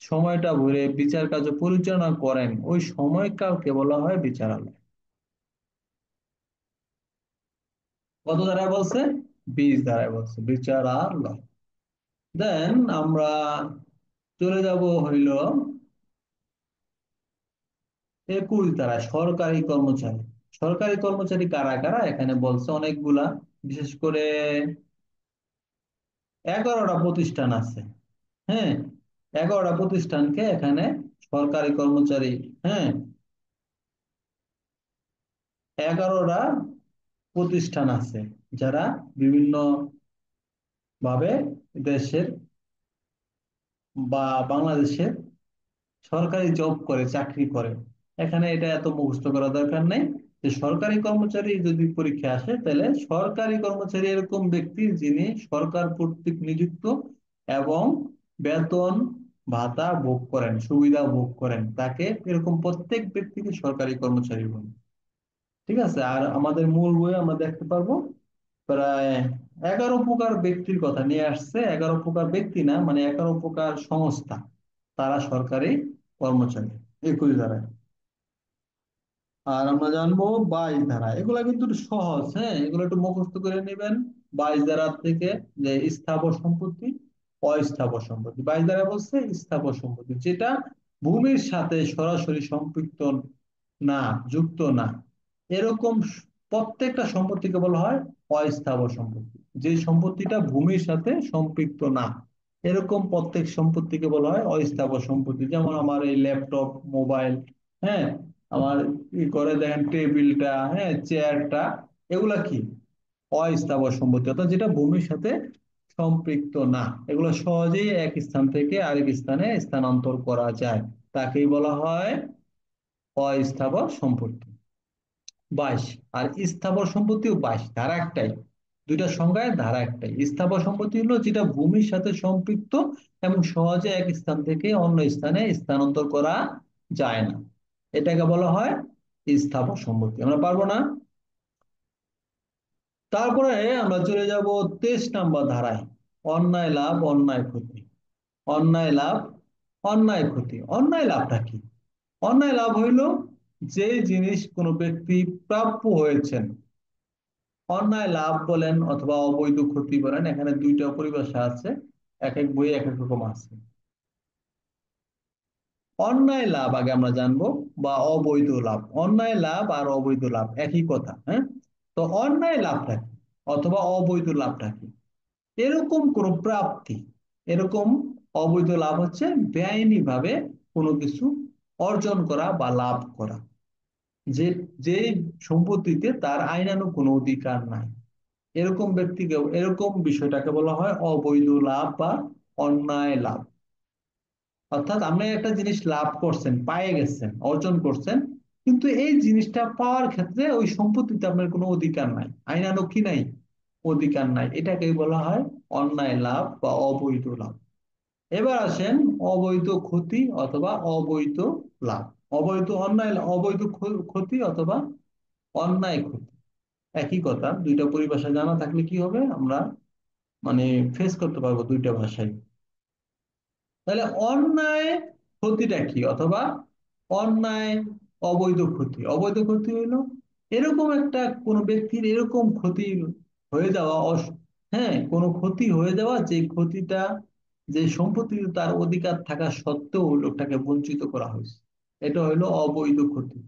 সময়টা ভরে বিচার কার্য পরিচালনা করেন ওই সময়কালকে বলা হয় বিচারালয়। কত ধারায় বলছে? 20 ধারায় বলছে বিচারালয়। দেন আমরা চলে যাব হইল 21 ধারায়, সরকারি কর্মচারী। সরকারি কর্মচারী কারা কারা এখানে বলছে অনেকগুলা। বিশেষ করে 11টা প্রতিষ্ঠান আছে, হ্যাঁ, 11টা প্রতিষ্ঠানকে এখানে সরকারি কর্মচারী, হ্যাঁ, 11টা প্রতিষ্ঠান আছে যারা বিভিন্ন ভাবে দেশের বা বাংলাদেশের সরকারি জব করে, চাকরি করে। এখানে এটা এত মুখস্থ করা দরকার নেই যে সরকারি কর্মচারী যদি পরীক্ষা আসে তাহলে সরকারি কর্মচারী এরকম ব্যক্তি যিনি সরকার কর্তৃক নিযুক্ত এবং বেতন ভাতা ভোগ করেন, সুবিধা ভোগ করেন, তাকে এরকম প্রত্যেক ব্যক্তিকে সরকারি কর্মচারী বলে। ঠিক আছে? আর আমাদের মূল বইয়ে আমরা দেখতে পারবো প্রায় 11 প্রকার ব্যক্তির কথা নিয়ে আসছে। 11 প্রকার ব্যক্তি না, মানে 11 প্রকার সংস্থা, তারা সরকারি কর্মচারী। 21 ধারায়। আর আমরা জানবো 22 ধারা। এগুলা কিন্তু একটু সহজ, হ্যাঁ, এগুলো একটু মুখস্থ করে নেবেন। 22 ধারা থেকে যে স্থাবর সম্পত্তি, অস্থাবর সম্পত্তি। 22 ধারা বলছে স্থাবর সম্পত্তি যেটা ভূমির সাথে সরাসরি সম্পৃক্ত না, যুক্ত না, এরকম প্রত্যেকটা সম্পত্তিকে বলা হয় অস্থাবর সম্পত্তি। যে সম্পত্তিটা ভূমির সাথে সম্পৃক্ত না, এরকম প্রত্যেক সম্পত্তিকে বলা হয় অস্থাবর সম্পত্তি। যেমন আমার এই ল্যাপটপ, মোবাইল, হ্যাঁ, আমার করে দেখেন টেবিলটা, হ্যাঁ, চেয়ারটা, এগুলা কি? অস্থাবর সম্পত্তি, অর্থাৎ যেটা ভূমির সাথে সম্পৃক্ত না। এগুলো সহজেই এক স্থান থেকে আরেক স্থানে স্থানান্তর করা যায়, তাকেই বলা হয় অস্থাবর সম্পত্তি। 22। আর স্থাবর সম্পত্তিও 22, ধারা একটাই। দুইটা সংজ্ঞায় ধারা একটাই। স্থাবর সম্পত্তি হলো যেটা ভূমির সাথে সম্পৃক্ত এবং সহজে এক স্থান থেকে অন্য স্থানে স্থানান্তর করা যায় না, এটাকে বলা হয় স্থাবর সম্পত্তি। আমরা পারবো না? তারপরে আমরা চলে যাব 23 নম্বর ধারায়, অন্যায় লাভ অন্যায় ক্ষতি। অন্যায় লাভ অন্যায় ক্ষতি। অন্যায় লাভটা কি? অন্যায় লাভ হইল যে জিনিস কোনো ব্যক্তি প্রাপ্য হয়েছেন। অন্যায় লাভ বলেন অথবা অবৈধ ক্ষতি বলেন, এখানে দুইটা পরিভাষা আছে, এক এক বইয়ে এক এক রকম আছে। অন্যায় লাভ আগে আমরা জানবো, বা অবৈধ লাভ। অন্যায় লাভ আর অবৈধ লাভ একই কথা, হ্যাঁ। তো অন্যায় লাভটা কি অথবা অবৈধ লাভটা কি? এরকম কোন প্রাপ্তি, এরকম অবৈধ লাভ হচ্ছে বেআইনি ভাবে কোনো কিছু অর্জন করা বা লাভ করা, যে যে সম্পত্তিতে তার আইনানুগ কোনো অধিকার নাই, এরকম ব্যক্তিকে, এরকম বিষয়টাকে বলা হয় অবৈধ লাভ বা অন্যায় লাভ। অর্থাৎ আপনি একটা জিনিস লাভ করছেন, পায়ে গেছেন, অর্জন করছেন, কিন্তু এই জিনিসটা পাওয়ার ক্ষেত্রে ওই সম্পত্তিতে আপনার কোনো অধিকার নাই, আইনানুগ কি নাই, অধিকার নাই, এটাকেই বলা হয় অন্যায় লাভ বা অবৈধ লাভ। এবার আসেন অবৈধ ক্ষতি অথবা অবৈধ লাভ। অবৈধ অন্যায়, অবৈধ ক্ষতি অথবা অন্যায় ক্ষতি একই কথা, দুইটা পরিভাষা জানা থাকলে কি হবে, আমরা মানে ফেস করতে পারবো দুইটা ভাষায়। তাহলে অন্যায় ক্ষতিটা কি, অথবা অন্যায় অবৈধ ক্ষতি, অবৈধ ক্ষতি হইলো এরকম একটা কোনো ব্যক্তির এরকম ক্ষতি হয়ে যাওয়া, হ্যাঁ কোনো ক্ষতি হয়ে যাওয়া, যে ক্ষতিটা, যে সম্পত্তি তার অধিকার থাকা সত্ত্বেও ওই লোকটাকে বঞ্চিত করা হয়েছে, এটা হইলো অবৈধ ক্ষতি।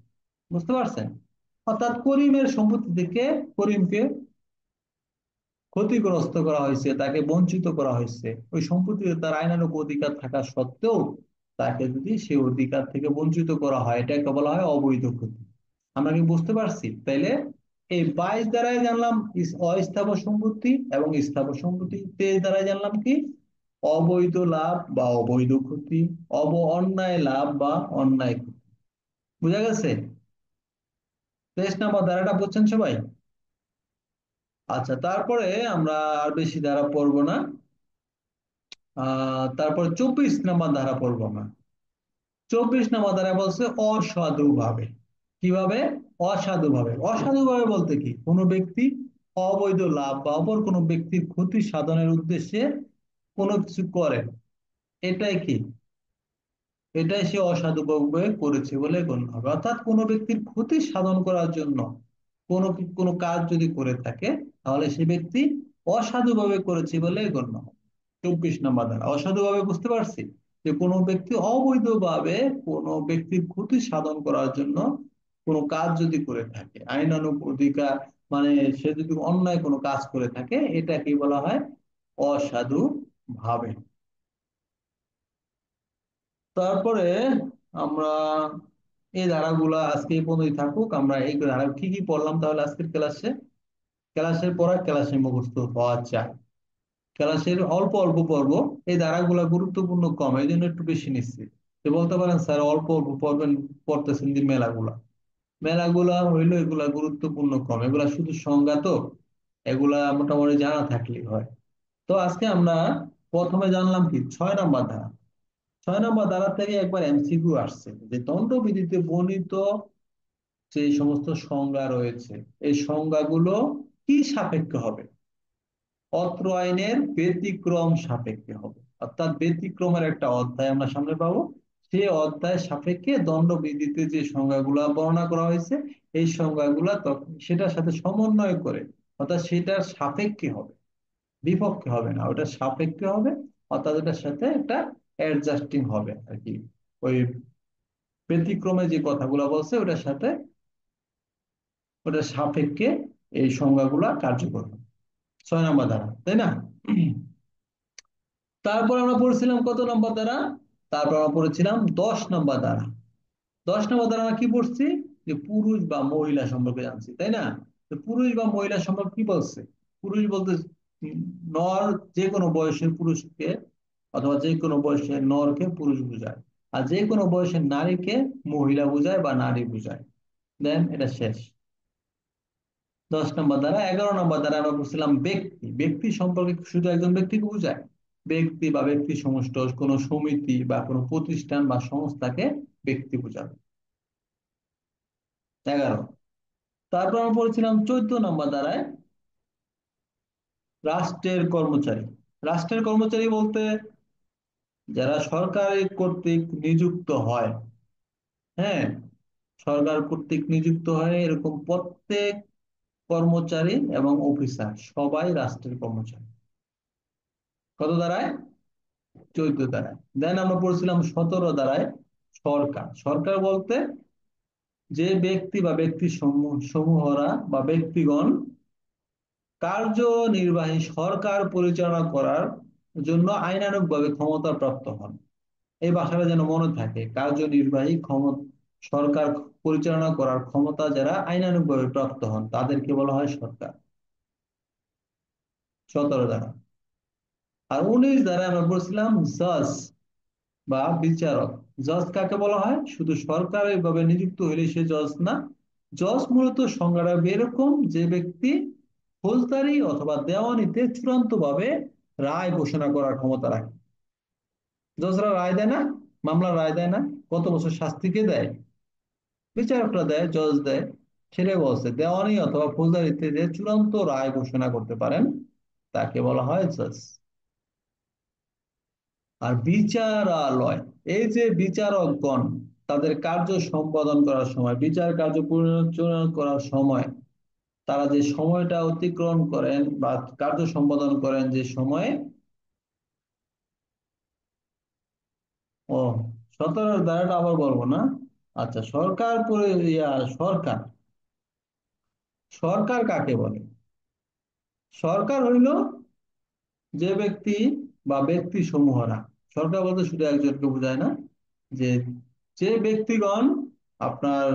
বুঝতে পারছেন? অর্থাৎ করিমের সম্পত্তি থেকে করিমকে ক্ষতিগ্রস্ত করা হয়েছে, তাকে বঞ্চিত করা হয়েছে, ওই সম্পত্তিতে তার আইনানুগ অধিকার থাকা সত্ত্বেও তাকে যদি সেই অধিকার থেকে বঞ্চিত করা হয়, এটাকে বলা হয় অবৈধ ক্ষতি। আমরা কি বুঝতে পারছি? তাইলে এই 22 দ্বারাই জানলাম অস্থাবর সম্পত্তি, এবং স্থাবর সম্পত্তি 23 দ্বারাই জানলাম কি অবৈধ লাভ বা অবৈধ ক্ষতি, অন্যায় লাভ বা অন্যায় ক্ষতি। বুঝা গেছে? 23 নাম্বার ধারাটা বুঝছেন সবাই? আচ্ছা, তারপরে আমরা আর বেশি ধারা পড়বো না। তারপর 24 নাম্বার ধারা পড়বো আমরা। 24 নাম্বার ধারা বলছে অসাধু ভাবে। কিভাবে? অসাধু ভাবে। অসাধু ভাবে বলতে কি, কোনো ব্যক্তি অবৈধ লাভ বা অপর কোনো ব্যক্তির ক্ষতি সাধনের উদ্দেশ্যে কোনো কিছু করে, এটাই কি, এটাই সে অসাধুভাবে করেছে বলে গণ্য হবে। অর্থাৎ কোনো ব্যক্তির ক্ষতি সাধন করার জন্য কোনো কোনো কাজ যদি করে থাকে, তাহলে সে ব্যক্তি অসাধুভাবে করেছে বলে গণ্য হবে। 24 নম্বর ধারা অসাধুভাবে, বুঝতে পারছি যে কোনো ব্যক্তি অবৈধভাবে কোনো ব্যক্তির ক্ষতি সাধন করার জন্য কোনো কাজ যদি করে থাকে, আইনানুগ অধিকার, মানে সে যদি অন্যায় কোনো কাজ করে থাকে, এটাকে বলা হয় অসাধু ভাবে। তারপরে আমরা এই ধারাগুলা আজকে এই পর্যন্তই থাকুক। আমরা এই ধারা কি কি পড়লাম তাহলে আজকের ক্লাসে? ক্লাসের পড়া ক্লাসে মুখস্থ হওয়া চাই, ক্লাসের অল্প অল্প পর্ব। এই ধারাগুলা গুরুত্বপূর্ণ কম, এই জন্য একটু বেশি নিচ্ছি। তো বলতে পারেন স্যার অল্প অল্প পড়বেন, পড়তেছেন যে মেলাগুলা, মেলাগুলা হইলো এগুলা গুরুত্বপূর্ণ কম, এগুলা শুধু সংজ্ঞা তো, এগুলা মোটামুটি জানা থাকলেই হয়। তো আজকে আমরা প্রথমে জানলাম কি 6 নম্বর ধারা। 6 নম্বর ধারা থেকে একবার এমসিকিউ আসছে যে দণ্ডবিধিতে বর্ণিত যে সমস্ত সংজ্ঞা রয়েছে, এই সংজ্ঞাগুলো কি সাপেক্ষে হবে? অত্র আইনের ব্যতিক্রম সাপেক্ষে হবে। অর্থাৎ ব্যতিক্রমের একটা অধ্যায় আমরা সামনে পাবো, সেই অধ্যায় সাপেক্ষে দণ্ডবিধিতে যে সংজ্ঞাগুলা বর্ণনা করা হয়েছে, এই সংজ্ঞাগুলা তখন সেটার সাথে সমন্বয় করে, অর্থাৎ সেটার সাপেক্ষে হবে, বিপক্ষে হবে না, ওটা সাপেক্ষে হবে। অর্থাৎ ওটার সাথে একটা অ্যাডজাস্টিং হবে আর কি, ওই ব্যতিক্রমে যে কথাগুলো বলছে ওটার সাথে, ওটার সাপেক্ষে এই সংজ্ঞাগুলা কার্যকর হবে। 6 নম্বর ধারা, তাই না? তারপর আমরা পড়েছিলাম কত নম্বর ধারা? তারপর আমরা পড়েছিলাম 10 নম্বর ধারা। 10 নম্বর ধারা আমরা কি পড়ছি? যে পুরুষ বা মহিলা সম্পর্কে জানছি, তাই না? তো পুরুষ বা মহিলা সম্পর্কে কি বলছে? পুরুষ বলতে নর, যে কোনো বয়সের পুরুষকে অথবা যে কোনো বয়সের নরকে পুরুষ বোঝায়, আর যে কোনো বয়সের নারীকে মহিলা বোঝায় বা নারী বোঝায়। দেন এটা শেষ। 10 নম্বর দ্বারা। 11 নম্বর দ্বারা আমরা বুঝছিলাম ব্যক্তি। ব্যক্তি সম্পর্কে শুধু একজন ব্যক্তিকে বোঝায়, ব্যক্তি বা ব্যক্তি সমষ্টি, কোনো সমিতি বা কোনো প্রতিষ্ঠান বা সংস্থাকে ব্যক্তি বোঝাবে। 11। তারপর আমরা পড়েছিলাম 14 নম্বর দ্বারায় রাষ্ট্রের কর্মচারী। রাষ্ট্রের কর্মচারী বলতে যারা সরকারি কর্তৃক নিযুক্ত হয়, হ্যাঁ, সরকার কর্তৃক নিযুক্ত হয় এরকম প্রত্যেক কর্মচারী এবং অফিসার সবাই রাষ্ট্রের কর্মচারী। কত দ্বারায়? 14 দ্বারায়। দেন আমরা পড়ছিলাম 17 দ্বারায় সরকার। সরকার বলতে যে ব্যক্তি বা ব্যক্তি সমূহরা বা ব্যক্তিগণ কার্যনির্বাহী সরকার পরিচালনা করার জন্য আইনানুগভাবে ক্ষমতা প্রাপ্ত হন। এই ভাষাটা যেন মনে থাকে, কার্যনির্বাহী ক্ষমতা, সরকার পরিচালনা করার ক্ষমতা যারা আইনানুগভাবে প্রাপ্ত হন তাদেরকে বলা হয় সরকার। 17 ধারা। আর 19 ধারায় আমরা বলছিলাম জজ বা বিচারক। জজ কাকে বলা হয়? শুধু সরকারি ভাবে নিযুক্ত হইলে সে জজ না। জজ মূলত সংজ্ঞাটা এরকম, যে ব্যক্তি ফৌজদারি অথবা দেওয়ানিতে চূড়ান্ত ভাবে রায় ঘোষণা করার ক্ষমতা রাখে। জজরা রায় দেয় না, মামলার রায় দেয় না, কত বছর শাস্তি কে দেয়? বিচারকরা দেয়, জজ দেয়। সেটাই বলছে, দেওয়ানি অথবা ফৌজদারিতে যে চূড়ান্ত রায় ঘোষণা করতে পারেন তাকে বলা হয় জজ। আর বিচারালয়, এই যে বিচারকগণ তাদের কার্য সম্পাদন করার সময়, বিচার কার্য পরিচালনা করার সময় তারা যে সময়টা অতিক্রম করেন বা কার্য সম্পাদন করেন যে সময়ে, ও 17 ধারাটা আবার বলবো না। আচ্ছা, সরকার সরকার, সরকার কাকে বলে? সরকার হইল যে ব্যক্তি বা ব্যক্তি সমূহরা, সরকার বলতে শুধু একজনকে বোঝায় না, যে যে ব্যক্তিগণ আপনার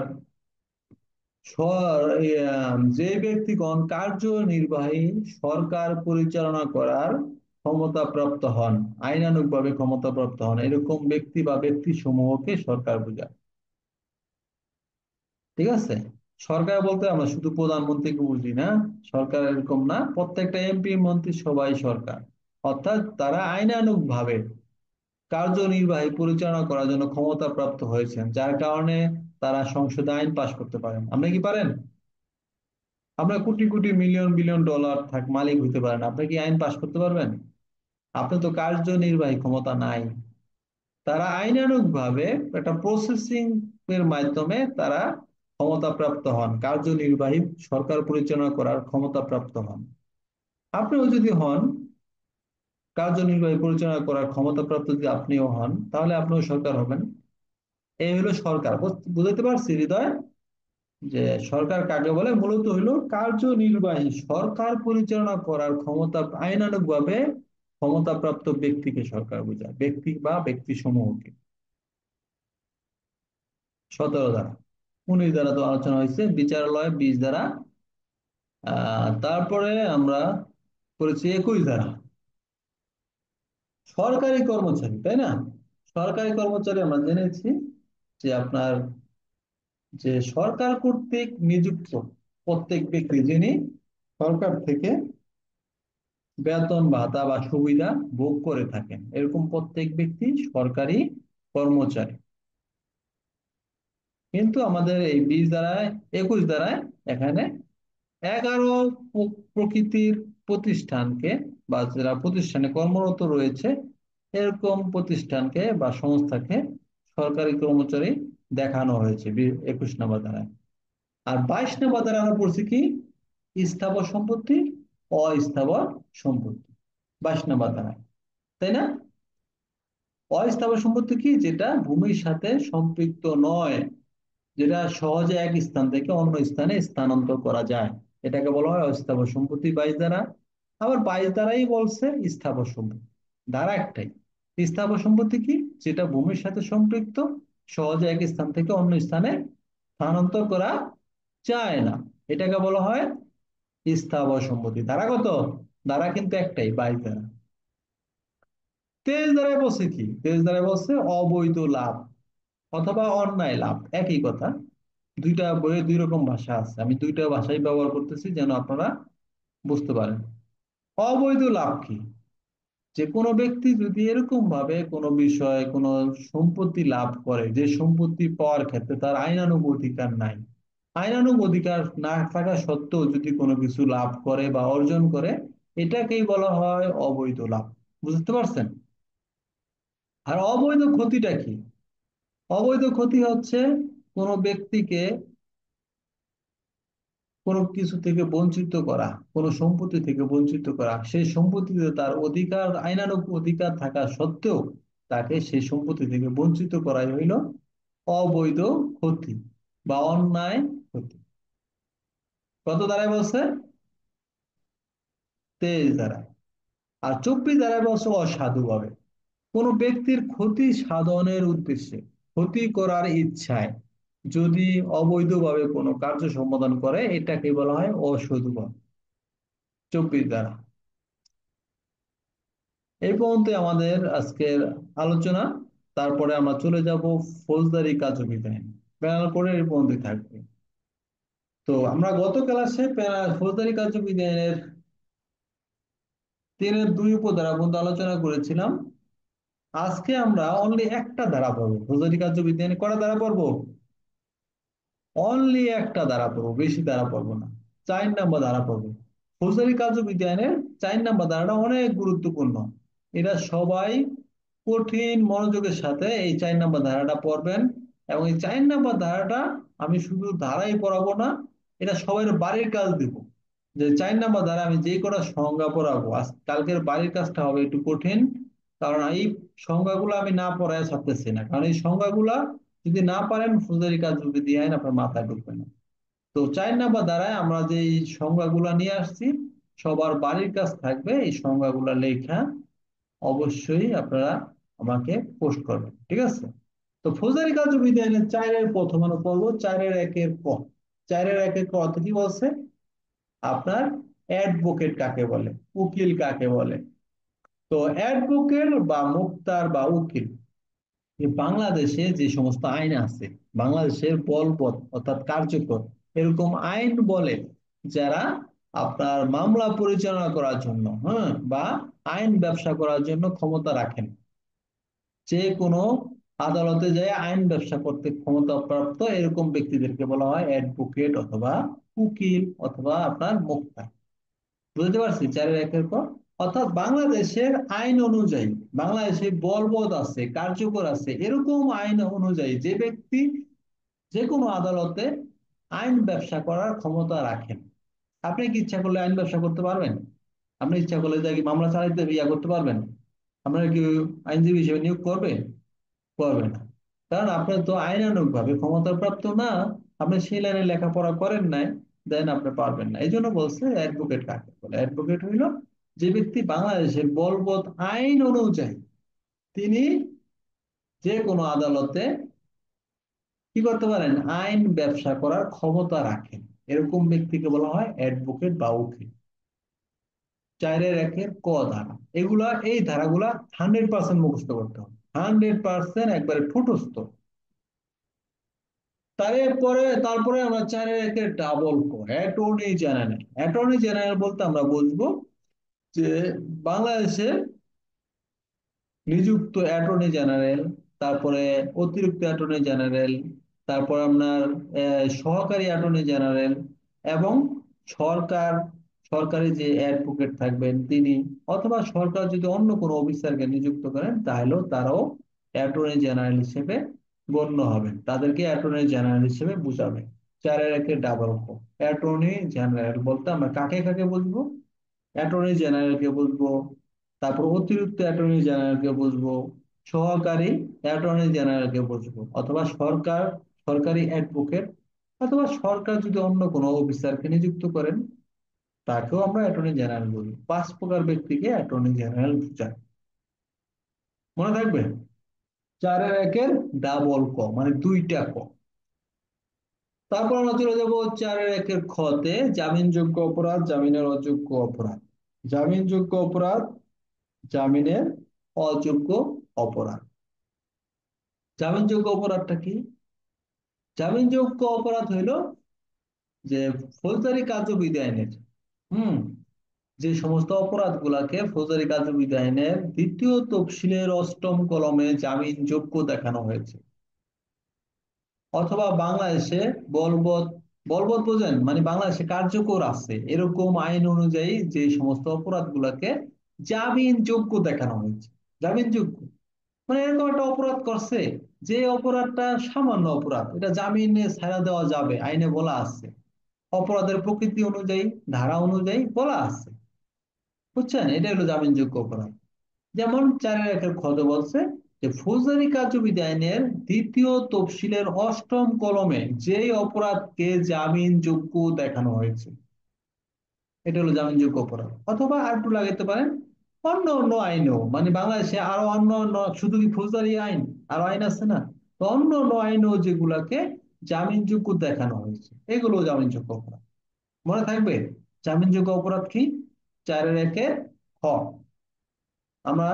যে ব্যক্তিগণ কার্যনির্বাহী সরকার পরিচালনা করার ক্ষমতাপ্রাপ্ত হন, আইনানুগভাবে ক্ষমতাপ্রাপ্ত হন, এরকম ব্যক্তি বা ব্যক্তি সমূহকে সরকার বোঝায়। ঠিক আছে? সরকার বলতে আমরা শুধু প্রধানমন্ত্রীকে বুঝি না, সরকার এরকম না, প্রত্যেকটা এমপি মন্ত্রী সবাই সরকার। অর্থাৎ তারা আইনানুগ ভাবে কার্যনির্বাহী পরিচালনা করার জন্য ক্ষমতা প্রাপ্ত হয়েছেন, যার কারণে তারা সংসদে আইন পাশ করতে পারেন। আপনি কি পারেন? আপনার crore crore million billion dollar মালিক হইতে পারেন, আপনি কি আইন পাশ করতে পারবেন? আপনি তো কার্যনির্বাহী ক্ষমতা নাই। তারা আইনানুগ ভাবে একটা প্রসেসিং এর মাধ্যমে তারা ক্ষমতা প্রাপ্ত হন, কার্যনির্বাহী সরকার পরিচালনা করার ক্ষমতা প্রাপ্ত হন। আপনিও যদি হন কার্যনির্বাহী পরিচালনা করার ক্ষমতা প্রাপ্ত, যদি আপনিও হন তাহলে আপনিও সরকার হবেন। এই হলো সরকার। বুঝতে পারছি হৃদয়, যে সরকার কাকে বলে? মূলত হলো কার্যনির্বাহী সরকার পরিচালনা করার ক্ষমতা আইনানুগ ভাবে ক্ষমতাপ্রাপ্ত ব্যক্তিকে সরকার বোঝায়, ব্যক্তি বা ব্যক্তি সমূহকে। 17 ধারা। 19 ধারা তো আলোচনা হয়েছে, বিচারালয় 20 ধারা। তারপরে আমরা করেছি 21 ধারা, সরকারি কর্মচারী, তাই না? সরকারি কর্মচারী আমরা জেনেছি যে আপনার যে সরকার কর্তৃক নিযুক্ত প্রত্যেক ব্যক্তি যিনি সরকার থেকে বেতন ভাতা বা সুবিধা ভোগ করে থাকেন, এরকম প্রত্যেক ব্যক্তি সরকারি কর্মচারী। কিন্তু আমাদের এই 20 ধারায়, 21 ধারায় এখানে 11 প্রকৃতির প্রতিষ্ঠানকে বা যারা প্রতিষ্ঠানে কর্মরত রয়েছে এরকম প্রতিষ্ঠানকে বা সংস্থাকে সরকারি কর্মচারী দেখানো হয়েছে 21 নম্বর ধারায়। আর 22 নম্বর ধারায় আমরা পড়ছি কি? স্থাবর সম্পত্তি, অস্থাবর সম্পত্তি, 22 নম্বর ধারায়, তাই না? অস্থাবর সম্পত্তি কি? যেটা ভূমির সাথে সম্পৃক্ত নয়, যেটা সহজে এক স্থান থেকে অন্য স্থানে স্থানান্তর করা যায়, এটাকে বলা হয় অস্থাবর সম্পত্তি 22 ধারা। আবার 22 ধারাই বলছে স্থাবর সম্পত্তি, ধারা একটাই। স্থাবর সম্পত্তি কি? যেটা ভূমির সাথে সম্পৃক্ত, সহজে এক স্থান থেকে অন্য স্থানে স্থানান্তর করা যায় না, এটাকে বলা হয় স্থাবর সম্পত্তি। ধারা কত? ধারা কিন্তু একটাই, 22 ধারা। 23 ধারায় বলছে কি? 23 ধারায় বলছে অবৈধ লাভ অথবা অন্যায় লাভ, একই কথা। দুইটা বইয়ে দুই রকম ভাষা আছে, আমি দুইটা ভাষাই ব্যবহার করতেছি যেন আপনারা বুঝতে পারেন। অবৈধ লাভ কি? যে কোনো ব্যক্তি যদি এরকম ভাবে কোনো বিষয়ে কোনো সম্পত্তি লাভ করে, যে সম্পত্তি পাওয়ার ক্ষেত্রে তার আইনানুগ অধিকার নাই, আইনানুগ অধিকার না থাকা সত্ত্বেও যদি কোনো কিছু লাভ করে বা অর্জন করে, এটাকেই বলা হয় অবৈধ লাভ। বুঝতে পারছেন? আর অবৈধ ক্ষতিটা কি? অবৈধ ক্ষতি হচ্ছে কোনো ব্যক্তিকে কোনো কিছু থেকে বঞ্চিত করা, কোনো সম্পত্তি থেকে বঞ্চিত করা, সেই সম্পত্তিতে তার অধিকার, আইনানুগ অধিকার থাকা সত্ত্বেও তাকে সেই সম্পত্তি থেকে বঞ্চিত করাই হইল অবৈধ ক্ষতি বা অন্যায় ক্ষতি। কত ধারায় বলছে? 23 ধারায়। আর 24 ধারায় বলছে অসাধুভাবে, কোনো ব্যক্তির ক্ষতি সাধনের উদ্দেশ্যে, ক্ষতি করার ইচ্ছায় যদি অবৈধভাবে কোনো কার্য সম্পাদন করে এটাকে বলা হয় অসাধু। 24 ধারা। এই পর্যন্ত আমাদের আজকের আলোচনা। তারপরে আমরা চলে যাব ফৌজদারি কার্যবিধান। প্যানেল করে এই পর্যন্তই থাকবে। তো আমরা গত ক্লাসে ফৌজদারি কার্যবিধানের 3-এর 2 উপধারা পর্যন্ত আলোচনা করেছিলাম। আজকে আমরা অনলি একটা ধারা পড়বো। ফৌজদারি কার্যবিধানে কটা ধারা পড়বো? অনলি একটা ধারা পড়বো, বেশি ধারা পড়বো না। 4 নম্বর ধারা পড়বো। ফৌজদারি কার্যবিজ্ঞানের 4 নম্বর ধারাটা অনেক গুরুত্বপূর্ণ। এটা সবাই কঠিন মনোযোগের সাথে এই 4 নম্বর ধারাটা পড়বেন। এবং এই 4 নম্বর ধারাটা আমি শুধু ধারাই পড়াবো না, এটা সবাই বাড়ির কাজ দিব। যে 4 নম্বর ধারা আমি যে কটা সংজ্ঞা পড়াবো, আজ কালকের বাড়ির কাজটা হবে একটু কঠিন। কারণ এই সংজ্ঞাগুলো আমি না পড়ায় ছাড়তেছি না, কারণ এই সংজ্ঞাগুলা যদি না পারেন ফৌজদারি কার্যবিধি আইন আপনার মাথায় ঢুকবে না। তো 4 নম্বর ধারায় আমরা যে এই সংজ্ঞাগুলা নিয়ে আসছি, সবার বাড়ির কাজ থাকবে এই সংজ্ঞাগুলা লেখা। অবশ্যই আপনারা আমাকে পোস্ট করবেন, ঠিক আছে? তো ফৌজদারি কার্যবিধি আইনের 4-এর প্রথম আমরা পড়বো 4-এর 1-এর ক। 4-এর 1-এর ক অর্থ কি বলছে? আপনার অ্যাডভোকেট কাকে বলে, উকিল কাকে বলে। তো অ্যাডভোকেট বা মুক্তার বা উকিল, এই বাংলাদেশে যে সমস্ত আইন আছে, বাংলাদেশের বলবৎ অর্থাৎ কার্যকর এরকম আইন বলে যারা আপনার মামলা পরিচালনা করার জন্য, হ্যাঁ, বা আইন ব্যবসা করার জন্য ক্ষমতা রাখেন। যে কোনো আদালতে যায় আইন ব্যবসা করতে ক্ষমতা প্রাপ্ত এরকম ব্যক্তিদেরকে বলা হয় অ্যাডভোকেট অথবা উকিল অথবা আপনার মুক্তা। বুঝতে পারছি 4-এর 1-এর পর। অর্থাৎ বাংলাদেশের আইন অনুযায়ী, বাংলাদেশে বলবৎ আছে কার্যকর আছে এরকম আইন অনুযায়ী যে ব্যক্তি যে কোনো আদালতে আইন ব্যবসা করার ক্ষমতা রাখেন। আপনি কি ইচ্ছা করলে আইন ব্যবসা করতে পারবেন? আপনি ইচ্ছা করলে যা কি মামলা চালাইতে ইয়া করতে পারবেন? আপনার কি আইনজীবী হিসেবে নিয়োগ করবে? করবে না। কারণ আপনি তো আইনানুগ ভাবে ক্ষমতাপ্রাপ্ত না। আপনি সেই লাইনে লেখাপড়া করেন নাই, দেন আপনি পারবেন না। এই জন্য বলছে অ্যাডভোকেট কাকে বলে। অ্যাডভোকেট হইল যে ব্যক্তি বাংলাদেশের বলবৎ আইন অনুযায়ী তিনি যে কোনো আদালতে কি করতে পারেন, আইন ব্যবসা করার ক্ষমতা রাখেন। এরকম ব্যক্তিকে বলা হয় অ্যাডভোকেট বা উকিল। 4-এর 1-এর ক ধারা, এগুলা এই ধারাগুলা 100% মুখস্থ করতে হবে। 100% একবারে ঠোঁটস্থ। তারপরে আমরা 4-এর 1-এর ডাবল ক, অ্যাটর্নি জেনারেল। অ্যাটর্নি জেনারেল বলতে আমরা বুঝবো যে বাংলাদেশে নিযুক্ত অ্যাটর্নি জেনারেল, তারপরে অতিরিক্ত অ্যাটর্নি জেনারেল, তারপর আপনার সহকারী অ্যাটর্নি জেনারেল, এবং সরকার, সরকারি যে অ্যাডভোকেট থাকবেন তিনি, অথবা সরকার যদি অন্য কোনো অফিসারকে নিযুক্ত করেন তাহলেও তারাও অ্যাটর্নি জেনারেল হিসেবে গণ্য হবেন। তাদেরকে অ্যাটর্নি জেনারেল হিসেবে বুঝাবে। 4-এর 1-এর ডাবল ক, অ্যাটর্নি জেনারেল বলতে আমরা কাকে কাকে বুঝবো? অ্যাটর্নি জেনারেলকে বুঝবো, তারপর অতিরিক্ত অ্যাটর্নি জেনারেলকে বুঝবো, সহকারী অ্যাটর্নি জেনারেলকে বুঝবো, অথবা সরকার, সরকারি অ্যাডভোকেট, অথবা সরকার যদি অন্য কোনো অফিসারকে নিযুক্ত করেন তাকেও আমরা অ্যাটর্নি জেনারেল বলি। 5 প্রকার ব্যক্তিকে অ্যাটর্নি জেনারেল বোঝায়। মনে থাকবে? 4-এর 1-এর ডাবল ক মানে দুইটা ক। তারপর আমরা চলে যাবো 4-এর 1-এর খতে, জামিনযোগ্য অপরাধ, জামিনের অযোগ্য অপরাধ। জামিনযোগ্য অপরাধ, জামিনের অযোগ্য অপরাধ। জামিনযোগ্য অপরাধটা কি? জামিনযোগ্য অপরাধ হইল যে ফৌজদারি কার্যবিধি আইনের, হুম, যে সমস্ত অপরাধ গুলাকে ফৌজদারি কার্যবিধি আইনের 2য় তফসিলের 8ম কলমে জামিনযোগ্য দেখানো হয়েছে, অথবা বাংলাদেশে বলবৎ, বলবৎ বোঝেন মানে বাংলাদেশে কার্যকর আছে এরকম আইন অনুযায়ী যে সমস্ত অপরাধ গুলাকে জামিনযোগ্য দেখানো হয়েছে। জামিনযোগ্য মানে এরকম একটা অপরাধ করছে যে অপরাধটা সামান্য অপরাধ, এটা জামিনে ছাড়া দেওয়া যাবে, আইনে বলা আছে, অপরাধের প্রকৃতি অনুযায়ী ধারা অনুযায়ী বলা আছে। বুঝছেন? এটা হলো জামিনযোগ্য অপরাধ। যেমন 4-এর 1-এর খতে বলছে যে ফৌজদারি কার্যবিধি আইনের 2য় তফসিলের 8ম কলমে যেই অপরাধকে জামিনযোগ্য দেখানো হয়েছে এটা হলো জামিনযোগ্য অপরাধ। অথবা আর একটু লাগাইতে পারেন অন্য অন্য আইনেও, মানে বাংলাদেশে আরো অন্য অন্য, শুধু কি ফৌজদারি আইন, আরো আইন আছে না, তো অন্য অন্য আইনেও যেগুলাকে জামিনযোগ্য দেখানো হয়েছে, এগুলো জামিনযোগ্য অপরাধ। মনে থাকবে জামিনযোগ্য অপরাধ কি? 4-এর 1 খ। আমরা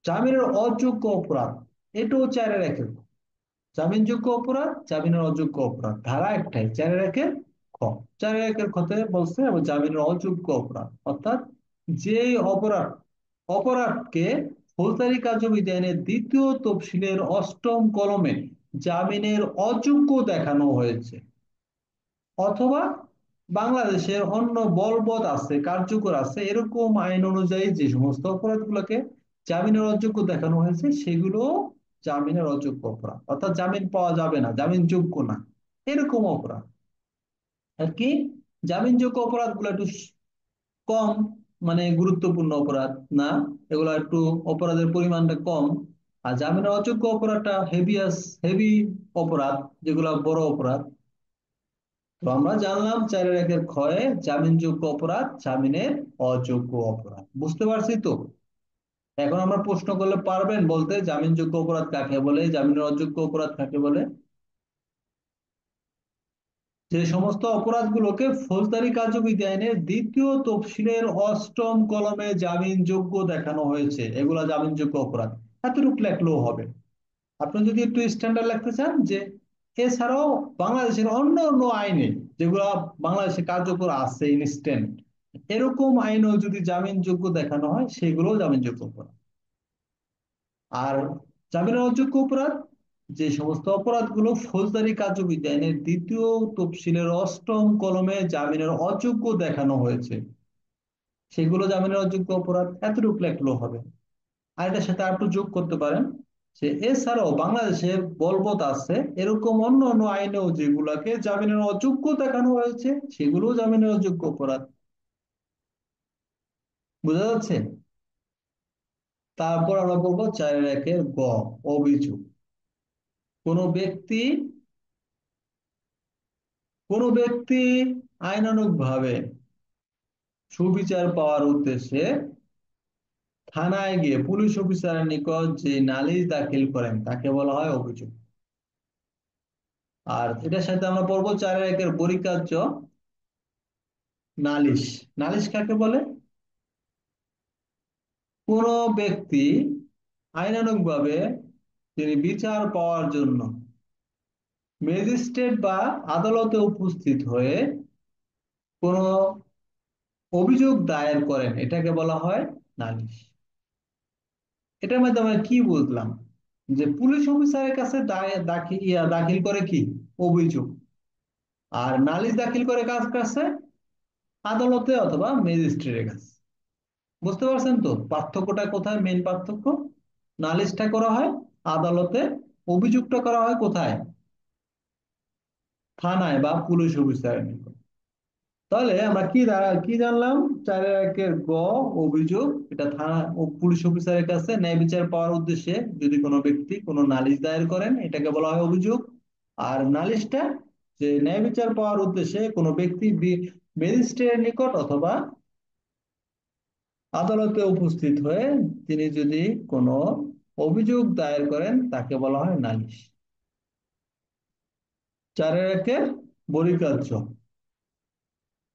জামিনের অযোগ্য অপরাধ, এটাও 4-এর 1 জামিনযোগ্য অপরাধ, জামিনের অযোগ্য অপরাধ, ধারা একটাই, 4-এর 1 খ। 4-এর 1 খতে বলছে এবং জামিনের অযোগ্য অপরাধ অর্থাৎ যে অপরাধ অপরাধকে ফৌজদারি কার্যবিধি আইনের 2য় তফসিলের 8ম কলমে জামিনের অযোগ্য দেখানো হয়েছে, অথবা বাংলাদেশের অন্য বলবৎ আছে, কার্যকর আছে এরকম আইন অনুযায়ী যে সমস্ত অপরাধগুলোকে জামিনের অযোগ্য দেখানো হয়েছে, সেগুলো জামিনের অযোগ্য অপরাধ অর্থাৎ জামিন পাওয়া যাবে না, জামিন যোগ্য না, এরকম অপরাধ আর কি। জামিনযোগ্য অপরাধগুলো একটু কম, মানে গুরুত্বপূর্ণ অপরাধ না, এগুলো একটু অপরাধের পরিমাণটা কম। আর জামিনের অযোগ্য অপরাধটা হেভি অপরাধ, যেগুলো বড় অপরাধ। তো আমরা জানলাম 4-এর 1 খয়ে জামিনযোগ্য অপরাধ, জামিনের অযোগ্য অপরাধ, বুঝতে পারছি তো? এখন আমরা প্রশ্ন করলে পারবেন বলতে জামিনযোগ্য অপরাধ কাকে বলে, জামিনের অযোগ্য অপরাধ কাকে বলে? যে সমস্ত অপরাধগুলোকে ফৌজদারি কার্যবিধি আইনের 2য় তফসিলের 8ম কলমে জামিনযোগ্য দেখানো হয়েছে, এগুলা জামিনযোগ্য অপরাধ। এতটুকু লেখলেও হবে। আপনি যদি একটু স্ট্যান্ডার্ড লিখতে চান যে এছাড়াও বাংলাদেশের অন্য অন্য আইনে যেগুলো বাংলাদেশে কার্যকর আছে ইনস্ট্যান্ট, এরকম আইনেও যদি জামিনযোগ্য দেখানো হয় সেগুলো জামিনযোগ্য অপরাধ। আর জামিনের অযোগ্য অপরাধ যে সমস্ত অপরাধগুলো ফৌজদারি কার্যবিধি আইনের 2য় তফসিলের 8ম কলমে জামিনের অযোগ্য দেখানো হয়েছে, সেগুলো জামিনের অযোগ্য অপরাধ। এতটুকু লেখলেও হবে। আর এটার সাথে আর একটু যোগ করতে পারেন যে এছাড়াও বাংলাদেশে বলবৎ আছে এরকম অন্য অন্য আইনেও যেগুলাকে জামিনের অযোগ্য দেখানো হয়েছে, সেগুলো জামিনের অযোগ্য অপরাধ। বোঝা যাচ্ছে? তারপর আমরা বলবো 4-এর 1 গ, অভিযোগ। কোনো ব্যক্তি কোনো ব্যক্তি আইনানুগভাবে সুবিচার পাওয়ার উদ্দেশ্যে থানায় গিয়ে পুলিশ অফিসারের নিকট যে নালিশ দাখিল করেন তাকে বলা হয় অভিযোগ। আর এটার সাথে আমরা পড়বো 4-এর 1 পরিকার্য নালিশ। নালিশ কাকে বলে? কোন ব্যক্তি আইনানুগভাবে তিনি বিচার পাওয়ার জন্য ম্যাজিস্ট্রেট বা আদালতে উপস্থিত হয়ে কোন অভিযোগ দায়ের করেন, এটাকে বলা হয় নালিশ। এটার মধ্যে আমরা কি বুঝলাম? যে পুলিশ অফিসারের কাছে দাখিল করে কি? অভিযোগ। আর নালিশ দাখিল করে কার কাছে? আদালতে অথবা ম্যাজিস্ট্রেটের কাছে। বুঝতে পারছেন তো পার্থক্যটা কোথায়? মেন পার্থক্য, নালিশটা করা হয় আদালতে, অভিযোগটা করা হয় কোথায়? থানায় বা পুলিশ অফিসারের নিকট। তাহলে আমরা কি জানলাম? 4-এর 1 অভিযোগ, এটা থানা ও পুলিশ অফিসারের কাছে ন্যায় বিচার পাওয়ার উদ্দেশ্যে যদি কোনো ব্যক্তি কোনো নালিশ দায়ের করেন, এটাকে বলা হয় অভিযোগ। আর নালিশটা যে ন্যায় বিচার পাওয়ার উদ্দেশ্যে কোনো ব্যক্তি ম্যাজিস্ট্রেটের নিকট অথবা আদালতে উপস্থিত হয়ে তিনি যদি কোনো অভিযোগ দায়ের করেন তাকে বলা হয় নালিশ। 4-এর 1 বরিকার্য।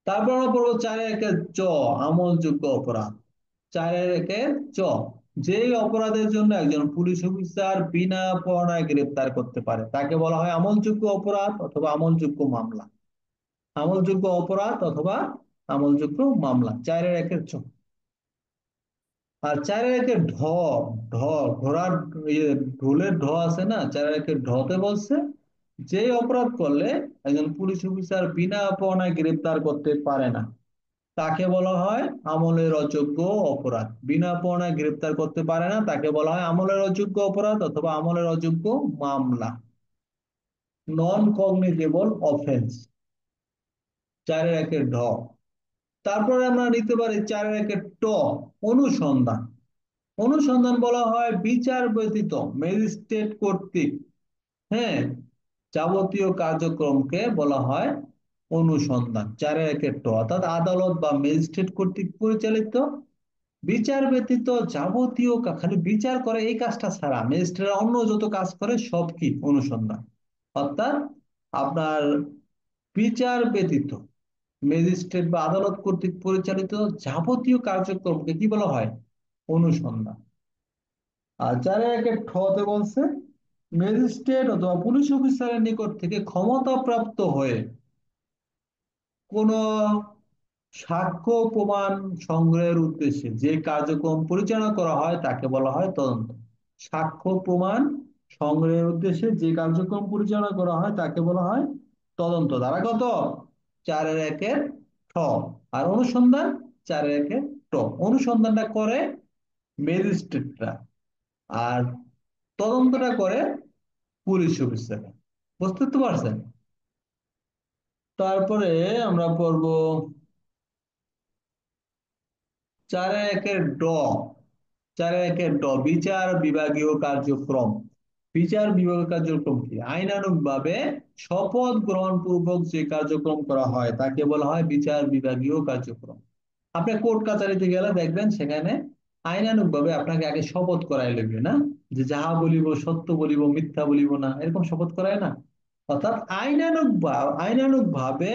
তারপর আমরা পড়বো 4-এর 1 চ, আমলযোগ্য অপরাধ। 4-এর 1 চ, যেই অপরাধের জন্য একজন পুলিশ অফিসার বিনা পরোয়ানায় গ্রেপ্তার করতে পারে তাকে বলা হয় আমলযোগ্য অপরাধ অথবা আমলযোগ্য মামলা। আমলযোগ্য অপরাধ অথবা আমলযোগ্য মামলা, 4-এর 1 চ। আর 4-এর 1 ঢ, ঘোড়ার ইয়ে ঢোলের আছে না, 4-এর 1 ঢতে বলছে যে অপরাধ করলে একজন পুলিশ অফিসার বিনা পরোয়ানায় গ্রেপ্তার করতে পারে না তাকে বলা হয় আমলের অযোগ্য অপরাধ। বিনা পরোয়ানায় গ্রেপ্তার করতে পারে না তাকে বলা হয় আমলের অযোগ্য অপরাধ অথবা আমলের অযোগ্য মামলা, নন কগনিজেবল অফেন্স। 4-এর 1 ঢ। তারপরে আমরা নিতে পারি 4-এর 1 ট, অনুসন্ধান। অনুসন্ধান বলা হয় বিচার ব্যতীত ম্যাজিস্ট্রেট কর্তৃক, হ্যাঁ, যাবতীয় কার্যক্রমকে বলা হয় অনুসন্ধান। 4-এর 1 ট অর্থাৎ আদালত বা ম্যাজিস্ট্রেট কর্তৃক পরিচালিত বিচার ব্যতীত যাবতীয় খালি বিচার করে এই কাজটা ছাড়া ম্যাজিস্ট্রেট অন্য যত কাজ করে সব কি? অনুসন্ধান। অর্থাৎ আপনার বিচার ব্যতীত ম্যাজিস্ট্রেট বা আদালত কর্তৃক পরিচালিত যাবতীয় কার্যক্রমকে কি বলা হয়? অনুসন্ধান। আর 4-1 ঠতে বলছে ম্যাজিস্ট্রেট অথবা পুলিশ অফিসারের নিকট থেকে ক্ষমতা প্রাপ্ত হয়ে কোন সাক্ষ্য প্রমাণ সংগ্রহের উদ্দেশ্যে যে কার্যক্রম পরিচালনা করা হয় তাকে বলা হয় তদন্ত। সাক্ষ্য প্রমাণ সংগ্রহের উদ্দেশ্যে যে কার্যক্রম পরিচালনা করা হয় তাকে বলা হয় তদন্ত। ধারা কত? 4-1 ঠ। আর অনুসন্ধান 4-1 ট। অনুসন্ধানটা করে ম্যাজিস্ট্রেটরা, আর তদন্তটা করে পুলিশ অফিসাররা। বুঝতে তো পারছেন? তারপরে আমরা পড়বো 4-1 ড। 4-1 ড বিচার বিভাগীয় কার্যক্রম। বিচার বিভাগীয় কার্যক্রম কি? আইনানুগ ভাবে শপথ গ্রহণ পূর্বক যে কার্যক্রম করা হয় তাকে বলা হয় বিচার বিভাগীয় কার্যক্রম। আপনি কোর্ট কাছারিতে গেলে দেখবেন সেখানে আইনানুগ ভাবে আপনাকে আগে শপথ করাই লাগবে না, যে যাহা বলিব সত্য বলিব মিথ্যা বলিব না, এরকম শপথ করায় না। অর্থাৎ আইনানুগ ভাবে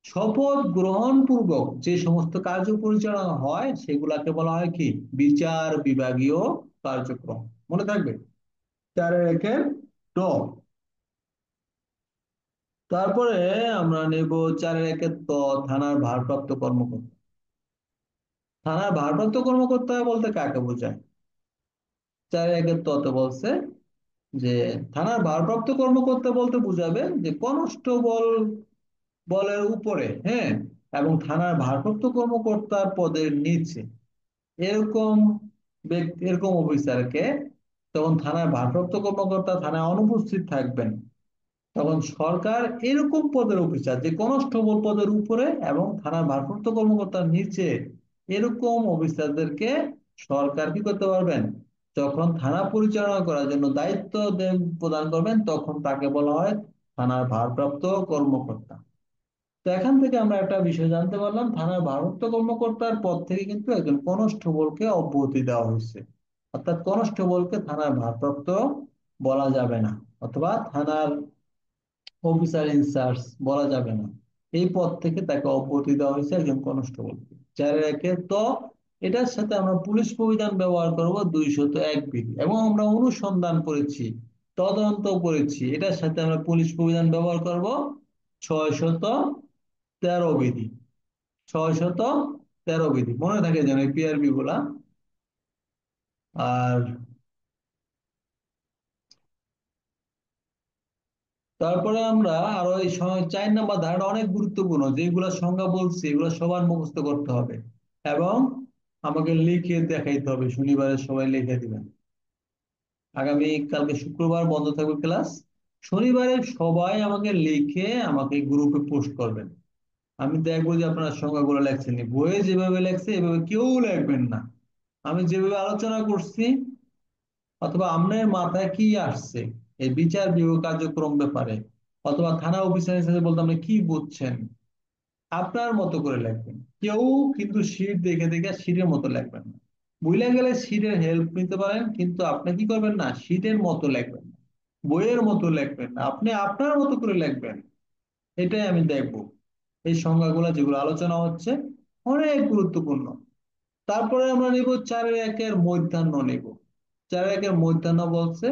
শপথ গ্রহণ পূর্বক যে সমস্ত কার্য পরিচালনা হয় সেগুলাকে বলা হয় কি? বিচার বিভাগীয় কার্যক্রম। মনে থাকবে? 4-1 ড। তারপরে আমরা নেব 4-1 ত। থানার ভারপ্রাপ্ত কর্মকর্তা। থানার ভারপ্রাপ্ত কর্মকর্তা বলতে কাকে বোঝায়? 4-1 ততে বলছে যে থানার ভারপ্রাপ্ত কর্মকর্তা বলতে বুঝাবে যে কনস্টেবল বলের উপরে, হ্যাঁ, এবং থানার ভারপ্রাপ্ত কর্মকর্তার পদের নিচে এরকম ব্যক্তি, এরকম অফিসারকে, তখন থানার ভারপ্রাপ্ত কর্মকর্তা থানায় অনুপস্থিত থাকবেন, তখন সরকার এরকম পদের অফিসার যে কনস্টেবল পদের উপরে এবং থানার ভারপ্রাপ্ত কর্মকর্তার নিচে এরকম অফিসারদেরকে সরকার কি করতে পারবেন? যখন থানা পরিচালনা করার জন্য দায়িত্ব প্রদান করবেন তখন তাকে বলা হয় থানার ভারপ্রাপ্ত কর্মকর্তা। তো এখান থেকে আমরা একটা বিষয় জানতে পারলাম, থানার ভারপ্রাপ্ত কর্মকর্তার পদ থেকে কিন্তু একজন কনস্টেবলকে অব্যাহতি দেওয়া হয়েছে। অর্থাৎ কনস্টেবলকে থানার ভারপ্রাপ্ত বলা যাবে না, অথবা থানার অফিসার ইনচার্জ বলা যাবে না। এই পদ থেকে তাকে অব্যাহতি দেওয়া হয়েছে একজন কনস্টেবলকে। 4-1 তো এটার সাথে আমরা পুলিশ প্রবিধান ব্যবহার করব 201 বিধি, এবং আমরা অনুসন্ধান করেছি, তদন্ত করেছি, এটার সাথে আমরা পুলিশ প্রবিধান ব্যবহার করব 613 বিধি। 613 বিধি মনে থাকে যেন এই পিআরবি গুলা। আর তারপরে আমরা আরো এই 4 নম্বর ধারাটা অনেক গুরুত্বপূর্ণ, যেগুলা সংজ্ঞা বলছি এগুলো সবার মুখস্থ করতে হবে এবং আমাকে লিখে দেখাইতে হবে। শনিবারে সবাই লিখে দিবেন। আগামী কালকে শুক্রবার বন্ধ থাকবে ক্লাস। শনিবারে সবাই আমাকে লিখে আমাকে গ্রুপে পোস্ট করবেন। আমি দেখবো যে আপনারা সংজ্ঞাগুলো লেখছেন। বইয়ে যেভাবে লেখছে এভাবে কেউ লিখবেন না। আমি যেভাবে আলোচনা করছি অথবা আপনার মাথায় কি আসছে এই বিচার বিভাগ কার্যক্রম ব্যাপারে, অথবা থানা অফিসারের সাথে বলতে আপনি কি বুঝছেন, আপনার মতো করে লিখবেন। কেউ কিন্তু শিট দেখে দেখে শিটের মতো লিখবেন না। ভুলে গেলে শিটের হেল্প নিতে পারেন, কিন্তু আপনি কি করবেন না, শিটের মতো লিখবেন না, বইয়ের মতো লিখবেন না, আপনি আপনার মতো করে লিখবেন। এটাই আমি দেখবো। এই সংজ্ঞাগুলো যেগুলো আলোচনা হচ্ছে অনেক গুরুত্বপূর্ণ। তারপরে আমরা নিব 4-1 মধ্যাহ্ন নিব। 4-1 মধ্যাহ্ন বলছে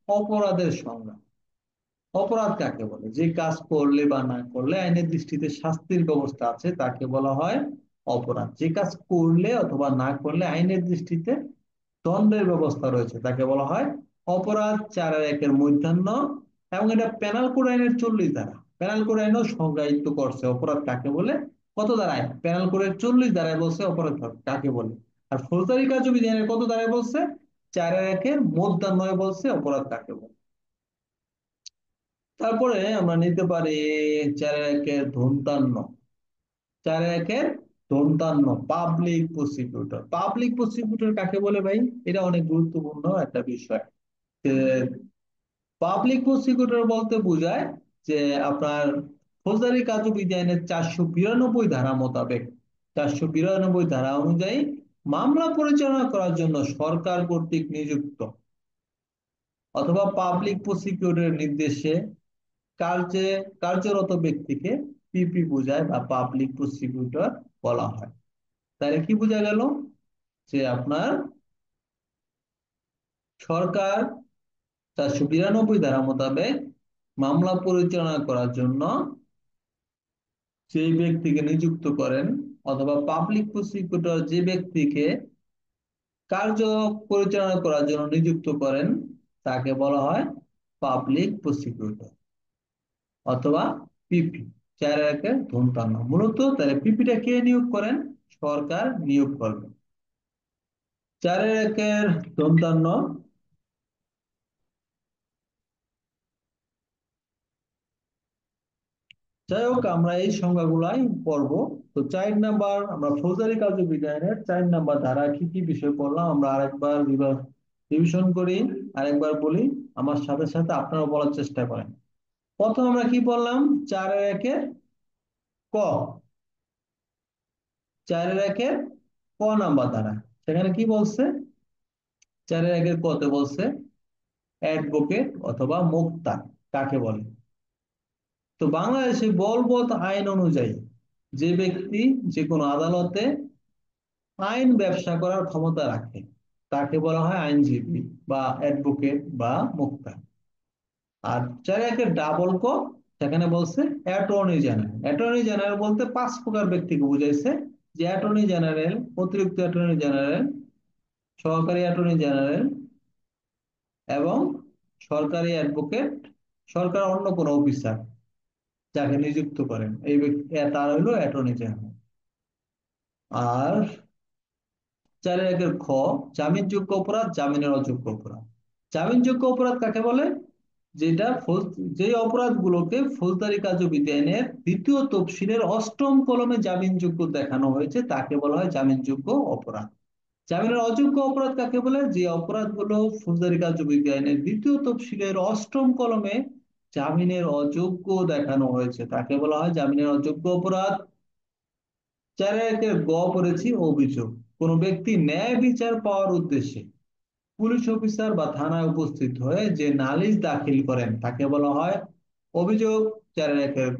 অপরাধের সংজ্ঞা। অপরাধ কাকে বলে? যে কাজ করলে বা না করলে আইনের দৃষ্টিতে শাস্তির ব্যবস্থা আছে তাকে বলা হয় অপরাধ। যে কাজ করলে অথবা না করলে আইনের দৃষ্টিতে দণ্ডের ব্যবস্থা রয়েছে তাকে বলা হয় অপরাধ। 4-1 মধ্যাহ্ন। এবং এটা পেনাল কোড আইনের 40 ধারা। পেনাল কোড আইনও সংজ্ঞায়িত করছে অপরাধ কাকে বলে। কত ধারায়? পেনাল কোডের 40 ধারায় বলছে অপরাধ কাকে বলে। আর ফৌজদারি কার্যবিধি আইনের কত ধারায় বলছে? 4-1 মধ্যাহ্নয় বলছে অপরাধ কাকে বলে। তারপরে আমরা নিতে পারি 4-1 ধূমতান্ন। 4-1 ধূমতান্ন পাবলিক প্রসিকিউটর। পাবলিক প্রসিকিউটর কাকে বলে ভাই? এটা অনেক গুরুত্বপূর্ণ একটা বিষয়। পাবলিক প্রসিকিউটর বলতে বোঝায় যে আপনার ফৌজদারি কার্যবিধি আইনের 492 ধারা মোতাবেক, 492 ধারা অনুযায়ী মামলা পরিচালনা করার জন্য সরকার কর্তৃক নিযুক্ত অথবা পাবলিক প্রসিকিউটরের নির্দেশে কার্যে কার্যরত ব্যক্তিকে পিপি বোঝায় বা পাবলিক প্রসিকিউটর বলা হয়। তাহলে কি বোঝা গেল? যে আপনার সরকার 492 ধারা মোতাবেক মামলা পরিচালনা করার জন্য যে ব্যক্তিকে নিযুক্ত করেন, অথবা পাবলিক প্রসিকিউটর যে ব্যক্তিকে কার্য পরিচালনা করার জন্য নিযুক্ত করেন, তাকে বলা হয় পাবলিক প্রসিকিউটর অথবা পিপি। 4 ধূমতান্ন মূলত তাহলে পিপিটা কে নিয়োগ করেন? সরকার নিয়োগ করবে। 4 ধূমতান্ন। যাই হোক, আমরা এই সংজ্ঞাগুলাই পড়বো। তো 4 নাম্বার আমরা ফৌজদারি কার্যবিধানের 4 নাম্বার ধারা কি কি বিষয় পড়লাম আমরা আরেকবার রিভিশন করি, আরেকবার বলি। আমার সাথে সাথে আপনারাও বলার চেষ্টা করেন। প্রথম আমরা কি পড়লাম? 4-এর 1-এর ক। 4-এর 1-এর ক নাম্বার ধারা। সেখানে কি বলছে? 4-এর 1-এর কতে বলছে অ্যাডভোকেট অথবা মোক্তা কাকে বলে। তো বাংলাদেশে বলবৎ আইন অনুযায়ী যে ব্যক্তি যে কোনো আদালতে আইন ব্যবসা করার ক্ষমতা রাখে, তাকে বলা হয় আইনজীবী বা অ্যাডভোকেট বা মুক্তা। আর 4-এর 1-এর ডাবল ক, সেখানে বলছে অ্যাটর্নি জেনারেল। অ্যাটর্নি জেনারেল বলতে 5 প্রকার ব্যক্তিকে বুঝাইছে, যে অ্যাটর্নি জেনারেল, অতিরিক্ত অ্যাটর্নি জেনারেল, সহকারী অ্যাটর্নি জেনারেল এবং সরকারি অ্যাডভোকেট, সরকার অন্য কোনো অফিসার যাকে নিযুক্ত করেন এই ব্যক্তি, তার হইলো অ্যাটর্নি জেনারেল। আর 4-এর 1-এর খ, জামিনযোগ্য অপরাধ, জামিনের অযোগ্য অপরাধ। জামিনযোগ্য অপরাধ কাকে বলে? যেটা যে অপরাধগুলোকে ফৌজদারি কার্যবিধি আইনের 2য় তফসিলের 8ম কলমে জামিনযোগ্য দেখানো হয়েছে তাকে বলা হয় জামিনযোগ্য অপরাধ। জামিনের অযোগ্য অপরাধ কাকে বলে? যে অপরাধগুলো ফৌজদারি কার্যবিধি আইনের 2য় তফসিলের 8ম কলমে জামিনের অযোগ্য দেখানো হয়েছে তাকে বলা হয় জামিনের অযোগ্য অপরাধ। 4-এর 1-এর পড়েছি অভিযোগ। কোন ব্যক্তি ন্যায় বিচার পাওয়ার উদ্দেশ্যে পুলিশ অফিসার বা থানায় উপস্থিত হয়ে যে নালিশ দাখিল করেন তাকে বলা হয় অভিযোগ। 4-এর 1-এর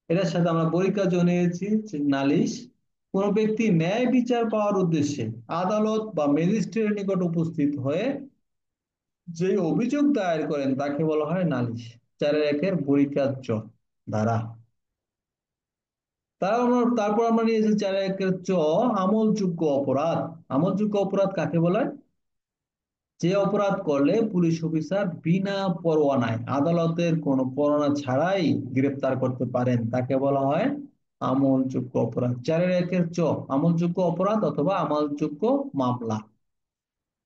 এটার সাথে আমরা পরীক্ষা জনিয়েছি যে নালিশ। কোন ব্যক্তি ন্যায় বিচার পাওয়ার উদ্দেশ্যে আদালত বা ম্যাজিস্ট্রেটের নিকট উপস্থিত হয়ে যে অভিযোগ দায়ের করেন তাকে বলা হয় নালিশ। 4-এর 1-এর পরিকার্য ধারা। তারপর আমরা নিয়েছি 4-এর 1-এর আমলযোগ্য অপরাধ। আমলযোগ্য অপরাধ কাকে বলে? যে অপরাধ করলে পুলিশ অফিসার বিনা পরোয়ানায় আদালতের কোনো পরোয়ানা ছাড়াই গ্রেপ্তার করতে পারেন তাকে বলা হয় আমলযোগ্য অপরাধ। 4-এর 1-এর আমলযোগ্য অপরাধ অথবা আমলযোগ্য মামলা।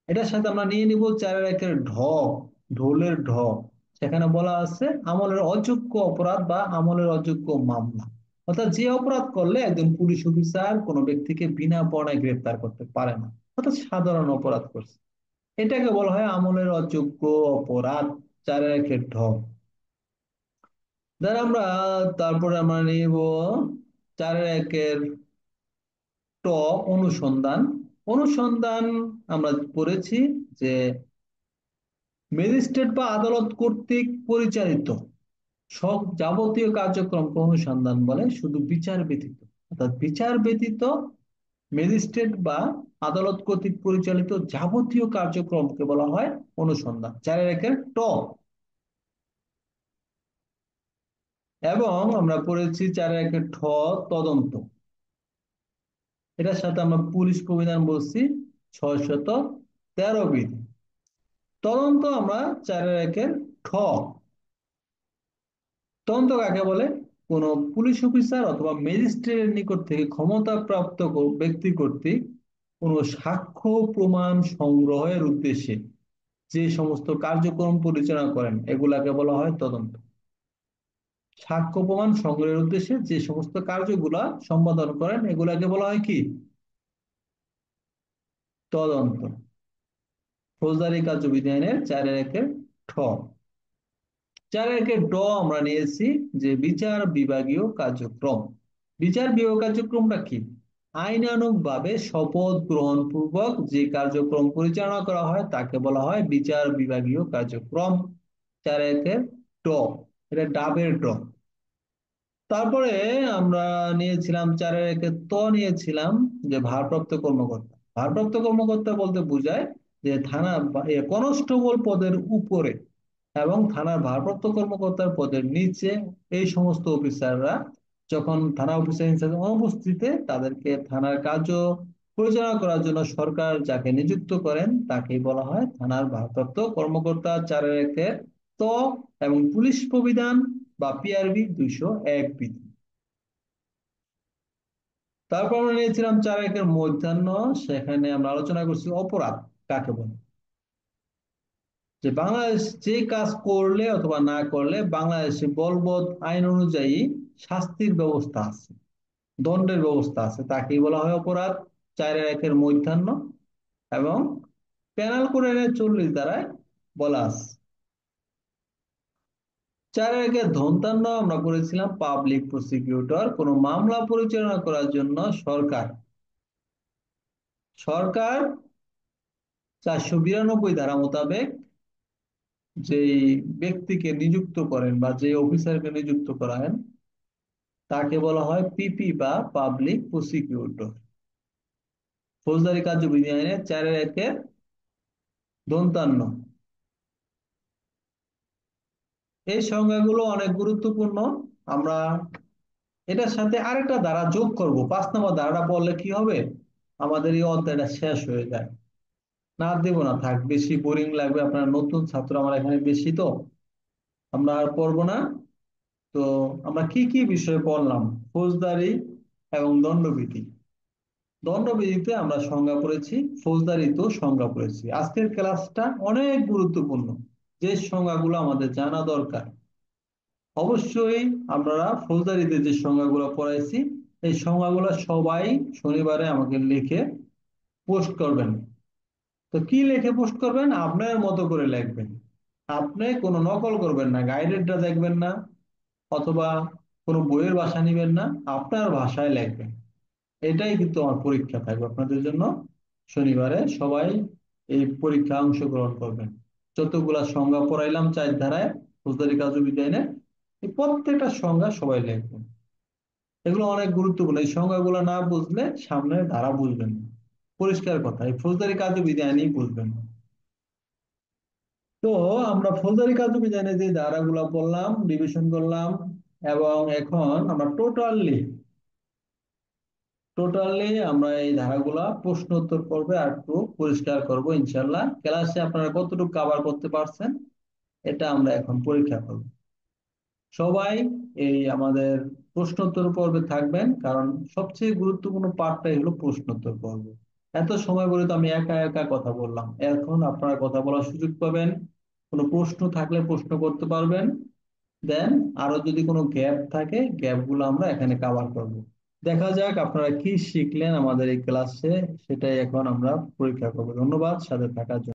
এটার সাথে আমরা নিয়ে নিব 4-এর 1-এর ঢোলের সেখানে বলা আছে আমলের অযোগ্য অপরাধ বা আমলের অযোগ্য মামলা। অর্থাৎ যে অপরাধ করলে একজন পুলিশ অফিসার কোনো ব্যক্তিকে বিনা পরোয়ানায় গ্রেপ্তার করতে পারে না, অর্থাৎ সাধারণ অপরাধ করছে, এটাকে বলা হয় আমলের অযোগ্য অপরাধ। 4-এর 1-এর আমরা তারপরে আমরা নিব 4-এর 1-এর অনুসন্ধান। অনুসন্ধান আমরা পড়েছি যে ম্যাজিস্ট্রেট বা আদালত কর্তৃক পরিচালিত সব যাবতীয় কার্যক্রমকে অনুসন্ধান বলে, শুধু বিচার ব্যতীত। অর্থাৎ বিচার ব্যতীত ম্যাজিস্ট্রেট বা আদালত কর্তৃক পরিচালিত যাবতীয় কার্যক্রমকে বলা হয় অনুসন্ধান। 4-এর 1-এর এবং আমরা পড়েছি 4-এর 1-এর তদন্ত। এটার সাথে আমরা পুলিশ প্রবিধান বলছি 613 বিধি। তদন্ত আমরা 4-এর 1-এর তদন্ত কাকে বলে? কোন পুলিশ অফিসার অথবা ম্যাজিস্ট্রেটের নিকট থেকে ক্ষমতাপ্রাপ্ত ব্যক্তি কর্তৃক কোন সাক্ষ্য প্রমাণ সংগ্রহের উদ্দেশ্যে যে সমস্ত কার্যক্রম পরিচালনা করেন এগুলাকে বলা হয় তদন্ত। সাক্ষ্য প্রমাণ সংগ্রহের উদ্দেশ্যে যে সমস্ত কার্যগুলা সম্পাদন করেন এগুলাকে বলা হয় কি? তদন্ত। ফৌজদারি কার্যবিধি আইনের 4-এর 1-এর 4-এর 1-এর আমরা নিয়েছি যে বিচার বিভাগীয় কার্যক্রম। বিচার বিভাগীয় কার্যক্রমটা কি? আইনানুগ ভাবে শপথ গ্রহণ পূর্বক যে কার্যক্রম পরিচালনা করা হয় তাকে বলা হয় বিচার বিভাগীয় কার্যক্রম। 4-এর 1-এর এটা ডাবের ড। তারপরে আমরা নিয়েছিলাম 4-এর 1 নিয়েছিলাম, যে ভারপ্রাপ্ত কর্মকর্তা। ভারপ্রাপ্ত কর্মকর্তা বলতে বোঝায় যে থানা কনস্টেবল পদের উপরে এবং থানার ভারপ্রাপ্ত কর্মকর্তার পদের নিচে এই সমস্ত অফিসাররা যখন থানা অফিসার ইনচার্জ অনুপস্থিতিতে তাদেরকে থানার কার্য পরিচালনা করার জন্য সরকার যাকে নিযুক্ত করেন তাকেই বলা হয় থানার ভারপ্রাপ্ত কর্মকর্তা। 4-এর 1 ত এবং পুলিশ প্রবিধান বা পিআরবি 201 বিধি। তারপর আমরা নিয়েছিলাম 4-এর মধ্যাহ্ন। সেখানে আমরা আলোচনা করছি অপরাধ কাকে বলে, যে বাংলাদেশ যে কাজ করলে অথবা না করলে বাংলাদেশে বলবৎ আইন অনুযায়ী শাস্তির ব্যবস্থা আছে, দণ্ডের ব্যবস্থা আছে, তাকেই বলা হয় অপরাধ। 4-এর 1 মধ্যাহ্ন এবং পেনাল কোডের 40 ধারায় বলা আছে। 4-এর 1 ধন্তান্ন আমরা করেছিলাম পাবলিক প্রসিকিউটর, কোন মামলা পরিচালনা করার জন্য সরকার সরকার 492 ধারা মোতাবেক যেই ব্যক্তিকে নিযুক্ত করেন বা যে অফিসারকে নিযুক্ত করেন তাকে বলা হয় পিপি বা পাবলিক প্রসিকিউটর। ফৌজদারি কার্যবিধি আইনে 4-এর 1 দন্তান্ন। এই সংজ্ঞাগুলো অনেক গুরুত্বপূর্ণ। আমরা এটার সাথে আরেকটা ধারা যোগ করব, 5 নম্বর ধারাটা বললে কি হবে, আমাদের এই অধ্যায়টা শেষ হয়ে যায়। না দেব না, থাক, বেশি বোরিং লাগবে, আপনারা নতুন ছাত্র আমার এখানে বেশি, তো আমরা আর পড়বো না। তো আমরা কি কি বিষয় পড়লাম, ফৌজদারি এবং দণ্ডবিধি। দণ্ডবিধিতে আমরা সংজ্ঞা পড়েছি, ফৌজদারিতেও সংজ্ঞা পড়েছি। আজকের ক্লাসটা অনেক গুরুত্বপূর্ণ, যে সংজ্ঞাগুলো আমাদের জানা দরকার। অবশ্যই আপনারা ফৌজদারিতে যে সংজ্ঞাগুলো পড়াইছি এই সংজ্ঞাগুলো সবাই শনিবারে আমাকে লিখে পোস্ট করবেন। তো কি লিখে পোস্ট করবেন, আপনার মতো করে লিখবেন। আপনি কোনো নকল করবেন না, গাইডেডটা দেখবেন না, অথবা কোনো বইয়ের ভাষা নিবেন না, আপনার ভাষায় লিখবেন। এটাই কিন্তু আমার পরীক্ষা থাকবে আপনাদের জন্য। শনিবারে সবাই এই পরীক্ষা অংশগ্রহণ করবেন। যতগুলা সংজ্ঞা পড়াইলাম 4 ধারায় ফৌজদারি কার্যবিধি আইনে, এই প্রত্যেকটা সংজ্ঞা সবাই লিখবেন। এগুলো অনেক গুরুত্বপূর্ণ, এই সংজ্ঞাগুলো না বুঝলে সামনের ধারা বুঝবেন না। পরিষ্কার কথা, এই ফৌজদারি কার্যবিধি আইনেই বুঝবেন না। তো আমরা ফৌজদারি কার্যবিধি আইনে যে ধারাগুলো পড়লাম, রিভিশন করলাম, এবং এখন আমরা টোটালি আমরা এই ধারাগুলা প্রশ্ন উত্তর পর্বে আর একটু পরিষ্কার করব ইনশাল্লাহ। ক্লাসে আপনারা কতটুকু কভার করতে পারছেন এটা আমরা এখন পরীক্ষা করব। সবাই এই আমাদের প্রশ্নোত্তর পর্বে থাকবেন, কারণ সবচেয়ে গুরুত্বপূর্ণ পার্টটাই হলো প্রশ্নোত্তর পর্ব। এত সময় বলে তো আমি একা একা কথা বললাম, এখন আপনারা কথা বলার সুযোগ পাবেন, কোনো প্রশ্ন থাকলে প্রশ্ন করতে পারবেন। দেন আরো যদি কোনো গ্যাপ থাকে গ্যাপ গুলো আমরা এখানে কভার করব। দেখা যাক আপনারা কি শিখলেন আমাদের এই ক্লাসে, সেটাই এখন আমরা পরীক্ষা করবো। ধন্যবাদ সাথে থাকার জন্য।